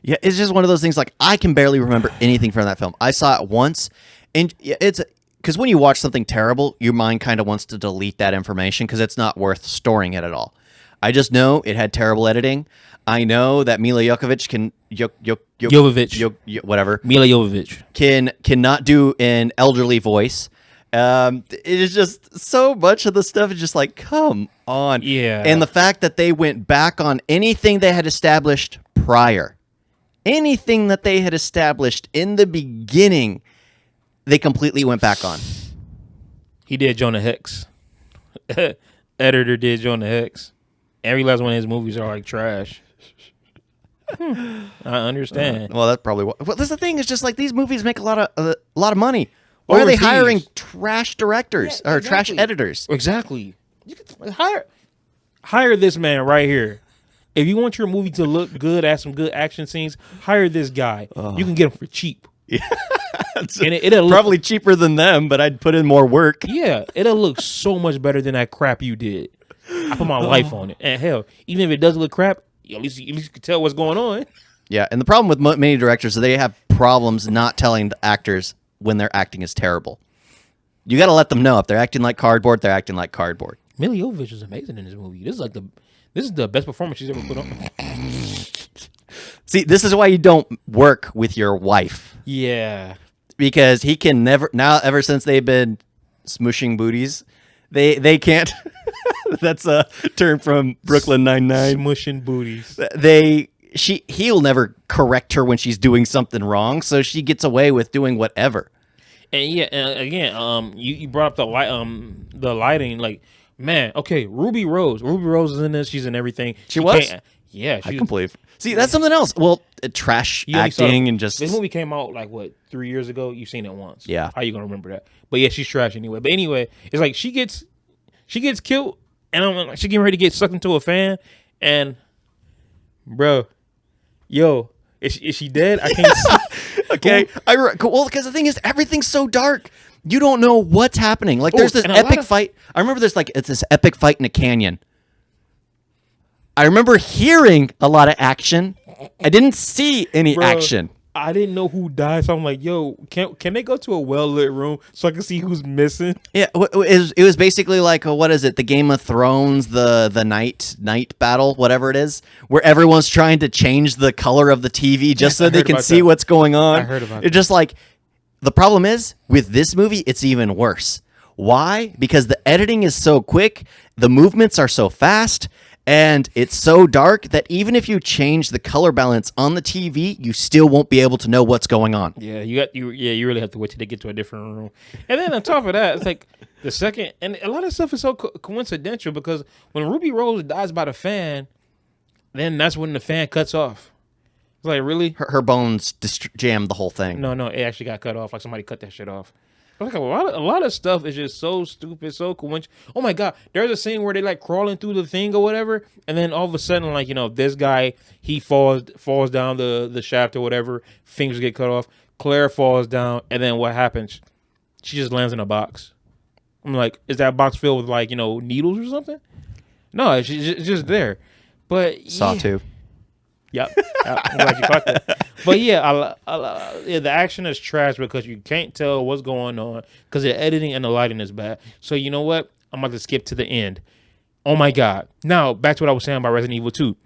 Yeah, it's just one of those things. Like, I can barely remember anything from that film. I saw it once, and it's because when you watch something terrible, your mind kind of wants to delete that information because it's not worth storing it at all. I just know it had terrible editing. I know that Mila Jovovich Mila Jovovich cannot do an elderly voice. It is just so much of the stuff is just like, come on. Yeah. And the fact that they went back on anything they had established prior, anything that they had established in the beginning, they completely went back on. He did Jonah Hex. Editor did Jonah Hex. Every last one of his movies are like trash. I understand. Well, that's probably what. Well, that's the thing. Is just like these movies make a lot of money. Why are they Overseas. hiring trash directors or trash editors? Exactly. You could hire this man right here. If you want your movie to look good, add some good action scenes, hire this guy. You can get him for cheap. Yeah. And it'll Probably cheaper than them, but I'd put in more work. Yeah, it'll look so much better than that crap you did. I put my life on it. And hell, even if it does look crap, at least you can tell what's going on. Yeah, and the problem with many directors is they have problems not telling the actors when their acting is terrible. You got to let them know if they're acting like cardboard, they're acting like cardboard. Mila Jovovich is amazing in this movie. This is the best performance she's ever put on. See, this is why you don't work with your wife. Yeah. Because he can never now ever since they've been smooshing booties, they can't that's a term from Brooklyn Nine-Nine. Smushing booties. He'll never correct her when she's doing something wrong, so she gets away with doing whatever. And yeah, again, you brought up the lighting, like, man, okay, Ruby Rose is in this, she's in everything. She was? Yeah, I can believe. See, that's something else. Well, trash acting and just this movie came out like what 3 years ago. You've seen it once. Yeah. How you gonna remember that? But yeah, she's trash anyway. But anyway, it's like she gets killed, and I'm like, she getting ready to get sucked into a fan, and bro, yo, is she dead? I can't see. Okay. Well, because the thing is, everything's so dark. You don't know what's happening. Like, there's this epic fight. I remember it's this epic fight in a canyon. I remember hearing a lot of action. I didn't see any action. I didn't know who died, so I'm like, yo, can they go to a well-lit room so I can see who's missing? Yeah, it was basically like, what is it, the Game of Thrones, the night battle, whatever it is, where everyone's trying to change the color of the TV just so they can see what's going on. I heard about it. It's just like, the problem is, with this movie, it's even worse. Why? Because the editing is so quick, the movements are so fast, and it's so dark that even if you change the color balance on the TV, you still won't be able to know what's going on. Yeah, you really have to wait till they get to a different room. And then on top of that, it's like the second, and a lot of stuff is so coincidental because when Ruby Rose dies by the fan, then that's when the fan cuts off. It's like, really? Her bones jammed the whole thing. No, it actually got cut off. Like somebody cut that shit off. Like a lot of stuff is just so stupid, so coincidental. Oh my god, there's a scene where they like crawling through the thing or whatever, and then all of a sudden, like, this guy, he falls down the shaft or whatever, fingers get cut off. Claire falls down, and then what happens? She just lands in a box. I'm like, is that box filled with like needles or something? No, it's just there. But Saw 2. Yep. I'm glad you caught that. But yeah, the action is trash because you can't tell what's going on because the editing and the lighting is bad. So you know what? I'm about to skip to the end. Oh my God. Now, back to what I was saying about Resident Evil 2.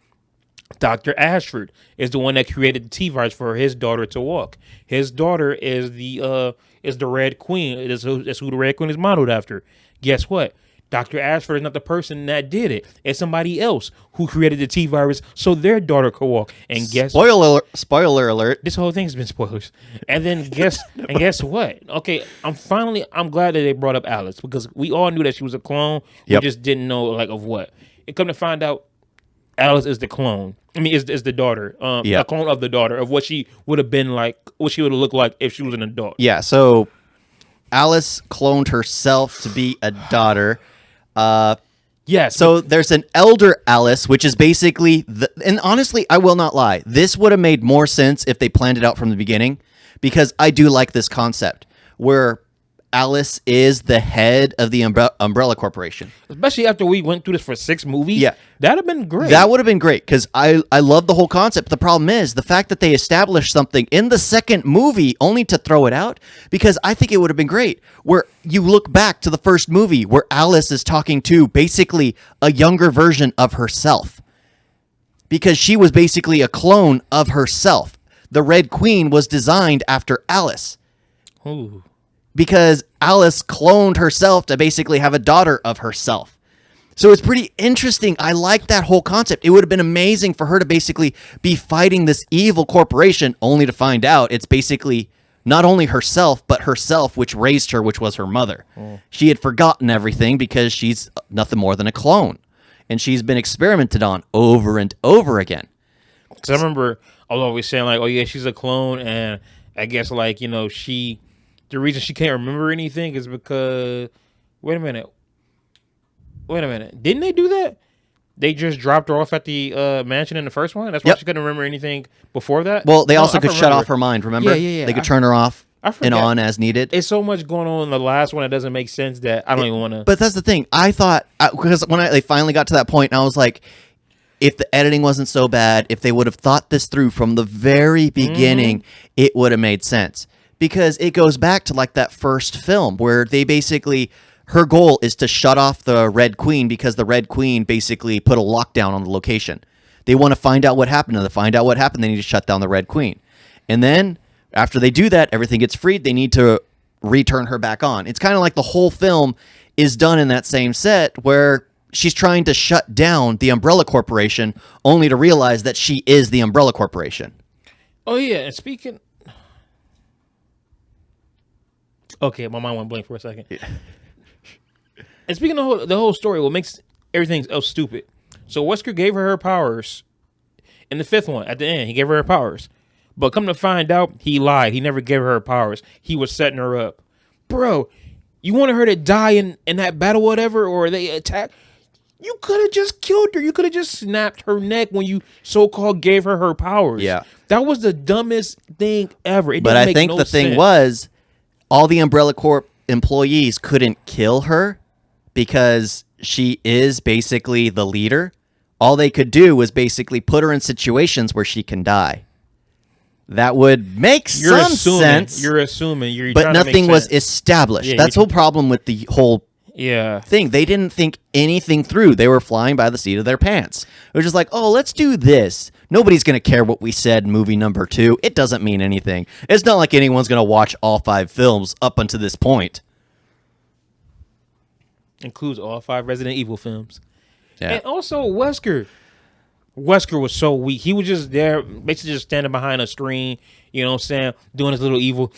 Dr. Ashford is the one that created the T-virus for his daughter to walk. His daughter is the Red Queen. That's who the Red Queen is modeled after. Guess what? Dr. Ashford is not the person that did it. It's somebody else who created the T-virus so their daughter could walk. And guess Spoiler alert. This whole thing's been spoilers. And then guess what? Okay, I'm glad that they brought up Alice because we all knew that she was a clone. Yep. We just didn't know like of what. And come to find out, Alice is the clone. I mean, is the daughter. A clone of the daughter of what she would have been like, what she would have looked like if she was an adult. Yeah, so Alice cloned herself to be a daughter. Yes. So there's an elder Alice, which is basically and honestly, I will not lie. This would have made more sense if they planned it out from the beginning, because I do like this concept where Alice is the head of the Umbrella Corporation. Especially after we went through this for 6 movies. Yeah. That'd have been great. That would have been great because I love the whole concept. The problem is the fact that they established something in the second movie only to throw it out, because I think it would have been great where you look back to the first movie where Alice is talking to basically a younger version of herself, because she was basically a clone of herself. The Red Queen was designed after Alice. Ooh. Because Alice cloned herself to basically have a daughter of herself. So it's pretty interesting. I like that whole concept. It would have been amazing for her to basically be fighting this evil corporation only to find out it's basically Not only herself, but herself, which raised her, which was her mother. She had forgotten everything because she's nothing more than a clone. And she's been experimented on over and over again. Because I remember I was always saying, like, oh, yeah, she's a clone. And I guess, like, you know, the reason she can't remember anything is because, wait a minute. Didn't they do that? They just dropped her off at the mansion in the first one? That's why she couldn't remember anything before that? Well, they also could shut off her mind, remember? Yeah. They could turn her off and on as needed. It's so much going on in the last one that doesn't make sense that I don't even want to... But that's the thing. I thought, because when they finally got to that point, I was like, if the editing wasn't so bad, if they would have thought this through from the very beginning, it would have made sense. Because it goes back to like that first film where they basically... Her goal is to shut off the Red Queen because the Red Queen basically put a lockdown on the location. They want to find out what happened. And to find out what happened, they need to shut down the Red Queen. And then after they do that, everything gets freed. They need to return her back on. It's kind of like the whole film is done in that same set where she's trying to shut down the Umbrella Corporation only to realize that she is the Umbrella Corporation. Oh, yeah. And speaking... Okay, my mind went blank for a second. Yeah. And speaking of the whole story, what makes everything else stupid. So Wesker gave her powers in the fifth one. At the end, he gave her powers. But come to find out, he lied. He never gave her powers. He was setting her up. Bro, you wanted her to die in that battle, whatever, or they attack? You could have just killed her. You could have just snapped her neck when you so-called gave her powers. Yeah. That was the dumbest thing ever. But I think the thing was, all the Umbrella Corp employees couldn't kill her because she is basically the leader. All they could do was basically put her in situations where she can die. That would make some sense. You're assuming. But nothing was established. Yeah, that's the whole problem with the whole thing. They didn't think anything through. They were flying by the seat of their pants. It was just like, oh, let's do this. Nobody's going to care what we said in movie number 2. It doesn't mean anything. It's not like anyone's going to watch all 5 films up until this point. Includes all 5 Resident Evil films. Yeah. And also Wesker. Wesker was so weak. He was just there, basically just standing behind a screen, you know what I'm saying, doing his little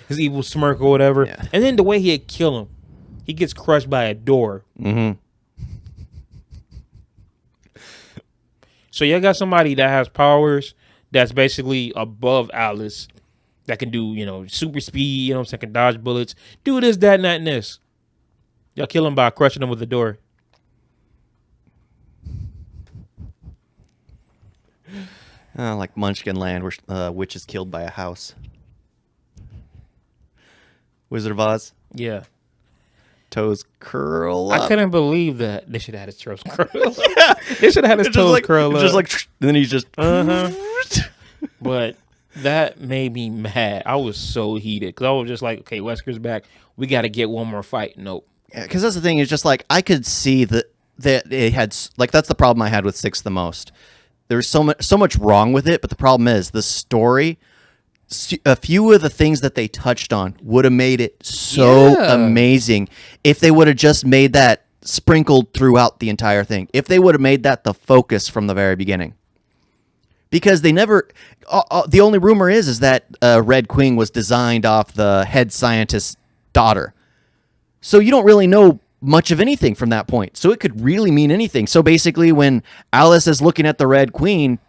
his evil smirk or whatever. Yeah. And then the way he'd kill him, he gets crushed by a door. Mm-hmm. So y'all got somebody that has powers that's basically above Alice, that can do, you know, super speed, you know what I'm saying, can dodge bullets, do this, that, and that, and this. Y'all kill him by crushing him with the door. Like Munchkin Land, where witch is killed by a house. Wizard of Oz? Yeah. Toes curl up. I couldn't believe that. They should have had his toes curl up. Yeah. They should have had his toes curl up. Just like, and then he's just... But that made me mad. I was so heated. Because I was just like, okay, Wesker's back. We got to get one more fight. Nope. Yeah, because that's the thing. It's just like, I could see that it had... Like, that's the problem I had with 6 the most. There's so much wrong with it, but the problem is the story... A few of the things that they touched on would have made it so amazing if they would have just made that sprinkled throughout the entire thing. If they would have made that the focus from the very beginning. Because they never... the only rumor is that Red Queen was designed off the head scientist's daughter. So you don't really know much of anything from that point. So it could really mean anything. So basically when Alice is looking at the Red Queen...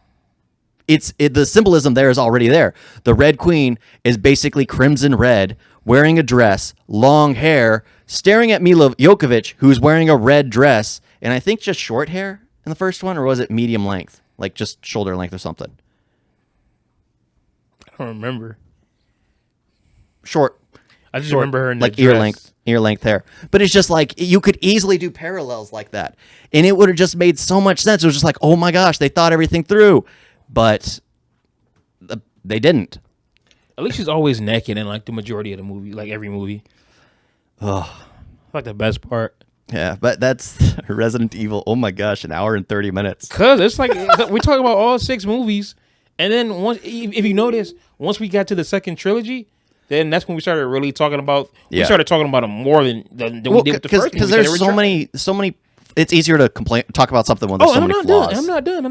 the symbolism there is already there. The Red Queen is basically crimson red, wearing a dress, long hair, staring at Mila Jovovich, who's wearing a red dress, and I think just short hair in the first one, or was it medium length? Like just shoulder length or something? I don't remember. Short. I just remember her in the like dress. ear length hair. But it's just like, you could easily do parallels like that. And it would have just made so much sense. It was just like, oh my gosh, they thought everything through. But they didn't. At least she's always naked in like the majority of the movie, like every movie. Oh, like the best part. Yeah, but that's Resident Evil. Oh my gosh, 1 hour and 30 minutes. Cause it's like we talk about all 6 movies, and then once, if you notice, once we got to the second trilogy, then that's when we started really talking about. We started talking about them more than we did with the first. Because there's so many it's easier to talk about something when there's so many flaws. I'm not done.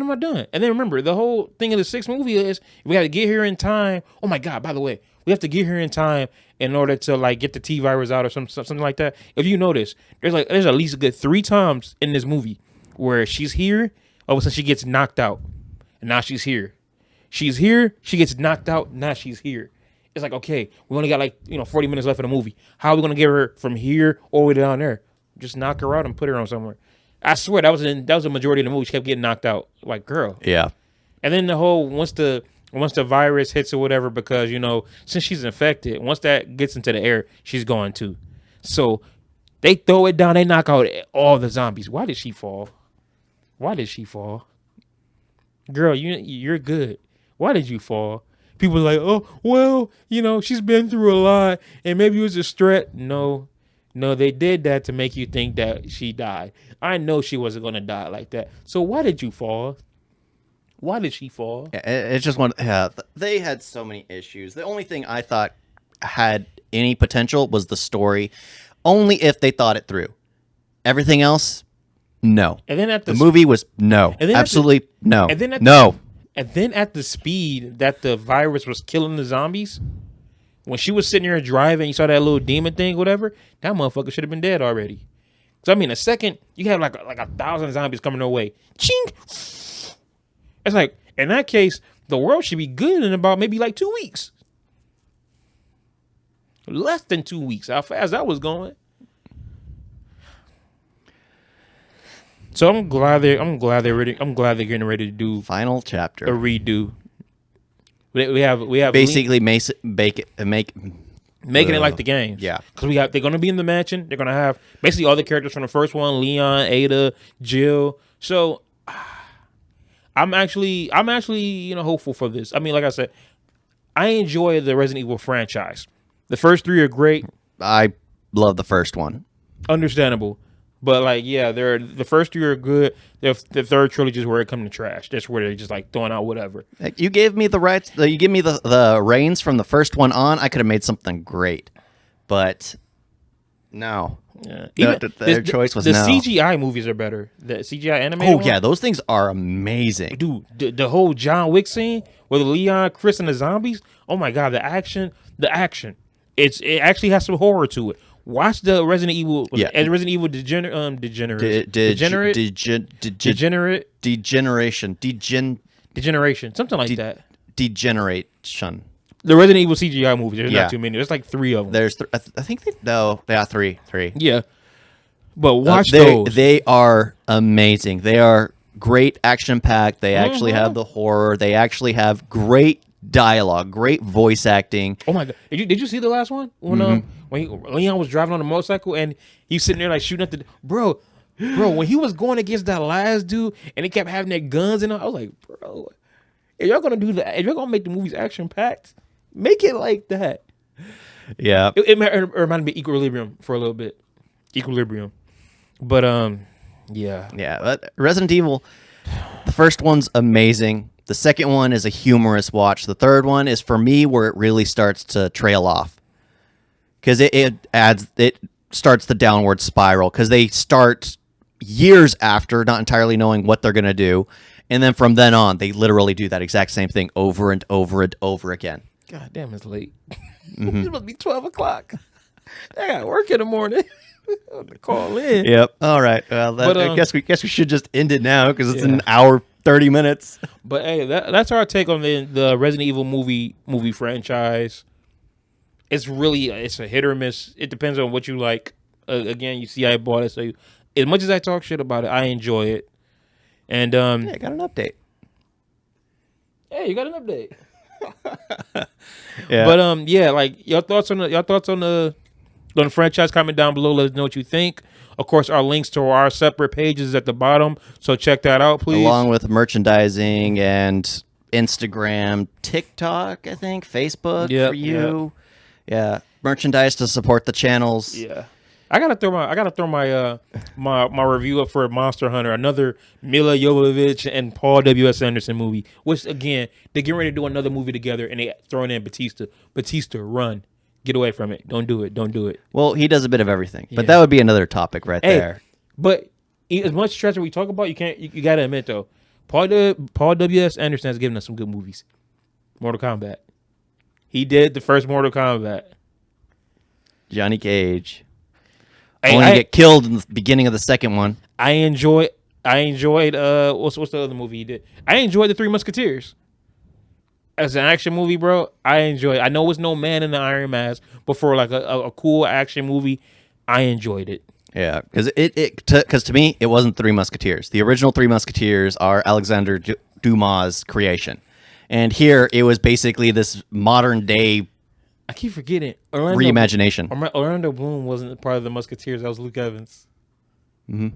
And then remember, the whole thing of the sixth movie is we got to get here in time. Oh my God! By the way, we have to get here in time in order to like get the T virus out or something like that. If you notice, there's at least a good 3 times in this movie where she's here, all of a sudden she gets knocked out, and now she's here. She's here, she gets knocked out, now she's here. It's like, okay, we only got 40 minutes left in the movie. How are we gonna get her from here all the way down there? Just knock her out and put her on somewhere. I swear that was the majority of the movie. She kept getting knocked out. Like, girl. Yeah. And then the whole once the virus hits or whatever, because since she's infected, once that gets into the air, she's gone too. So they throw it down, they knock out all the zombies. Why did she fall? Girl, you're good. Why did you fall? People are like, oh, well, she's been through a lot and maybe it was a stress. No, they did that to make you think that she died. I know she wasn't going to die like that. So why did you fall? Why did she fall? It's just they had so many issues. The only thing I thought had any potential was the story, only if they thought it through. Everything else, no. And then the movie was no. Absolutely no. No. And then at the speed that the virus was killing the zombies, when she was sitting there driving, you saw that little demon thing, whatever, that motherfucker should have been dead already. So I mean, a second, you have like 1,000 zombies coming their way. Chink! It's like, in that case, the world should be good in about maybe 2 weeks. Less than 2 weeks, how fast that was going. So I'm glad they're getting ready to do final chapter, a redo. We have basically making it like the games. Yeah, because they're gonna be in the mansion. They're gonna have basically all the characters from the first one: Leon, Ada, Jill. So I'm actually hopeful for this. I mean, like I said, I enjoy the Resident Evil franchise. The first 3 are great. I love the first one. Understandable. But the first 3 are good. The third trilogy is where it comes to trash. That's where they're just throwing out whatever. You gave me the rights. You give me the reins from the first one on. I could have made something great, but no. Yeah. Their choice was the no. CGI movies are better. The CGI animated. Oh yeah, those things are amazing, dude. The whole John Wick scene with Leon, Chris, and the zombies. Oh my God, the action. It actually has some horror to it. Watch the Resident Evil. Yeah. Resident Evil Degeneration. Something like that. Degeneration. The Resident Evil CGI movies. There's not too many. There's 3 of them. There's I think three. Yeah. But watch those. They are amazing. They are great action packed. They actually have the horror. They actually have great dialogue, great voice acting. Oh my God! Did you see the last one when Leon was driving on a motorcycle and he's sitting there shooting at the bro when he was going against that last dude and they kept having their guns and I was like, bro, if y'all gonna do that, if y'all gonna make the movies action packed, make it like that. Yeah, it reminded me of Equilibrium for a little bit. But yeah. But Resident Evil, the first one's amazing. The second one is a humorous watch. The third one is, for me, where it really starts to trail off. Because it starts the downward spiral. Because they start years after, not entirely knowing what they're going to do. And then from then on, they literally do that exact same thing over and over and over again. God damn, it's late. It must be 12 o'clock. I got work in the morning. To call in. Yep. All right. Well, I guess we should just end it now because it's an hour 30 minutes. But hey, that's our take on the Resident Evil movie franchise. It's a hit or miss. It depends on what you like. Again, you see, I bought it, so as much as I talk shit about it, I enjoy it. And I got an update. Hey, you got an update. Yeah. But your thoughts on the franchise, comment down below. Let us know what you think. Of course, our links to our separate pages at the bottom, so check that out, please. Along with merchandising and Instagram, TikTok, I think, Facebook for you. Yeah, merchandise to support the channels. Yeah, I gotta throw my review up for Monster Hunter, another Mila Jovovich and Paul W.S. Anderson movie. Which again, they're getting ready to do another movie together, and they throwing in Batista. Batista, run. Get away from it. Don't do it. Well, he does a bit of everything. But that would be another topic there. But as much treasure we talk about, you gotta admit though, Paul W.S. Anderson has given us some good movies. Mortal Kombat. He did the first Mortal Kombat. Johnny Cage. Only get killed in the beginning of the second one. I enjoyed what's the other movie he did? I enjoyed The Three Musketeers. As an action movie, bro, I enjoyed it. I know it's no Man in the Iron Mask, but for like a cool action movie, I enjoyed it. Yeah, because to me, it wasn't Three Musketeers. The original Three Musketeers are Alexander Dumas' creation. And here, it was basically this modern day I keep forgetting. reimagination. Orlando Bloom wasn't part of the Musketeers. That was Luke Evans. Mm-hmm.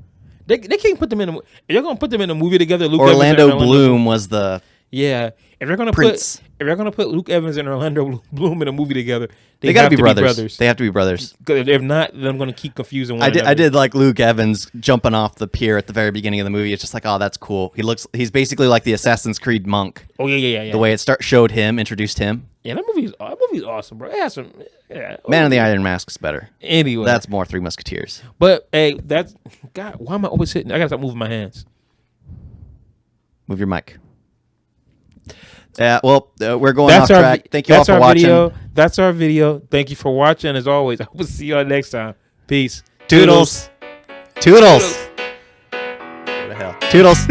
They can't put them in. If you're gonna put them in a movie together, Orlando Bloom was the If you're gonna Prince. put Luke Evans and Orlando Bloom in a movie together, they got to be brothers. They have to be brothers. If not, then I'm gonna keep confusing one I did like Luke Evans jumping off the pier at the very beginning of the movie. It's just like, oh, that's cool. He's basically like the Assassin's Creed monk. Oh yeah. The way it showed him, introduced him. Yeah, that movie's awesome, bro. It has some. Yeah. Man in the Iron Mask is better. Anyway, that's more Three Musketeers. But hey, that's God. Why am I always hitting? I gotta stop moving my hands. Move your mic. Yeah, well, we're going off track. Thank you all for watching. Video. That's our video. Thank you for watching. As always, I will see you all next time. Peace. Toodles. Toodles. What the hell? Toodles.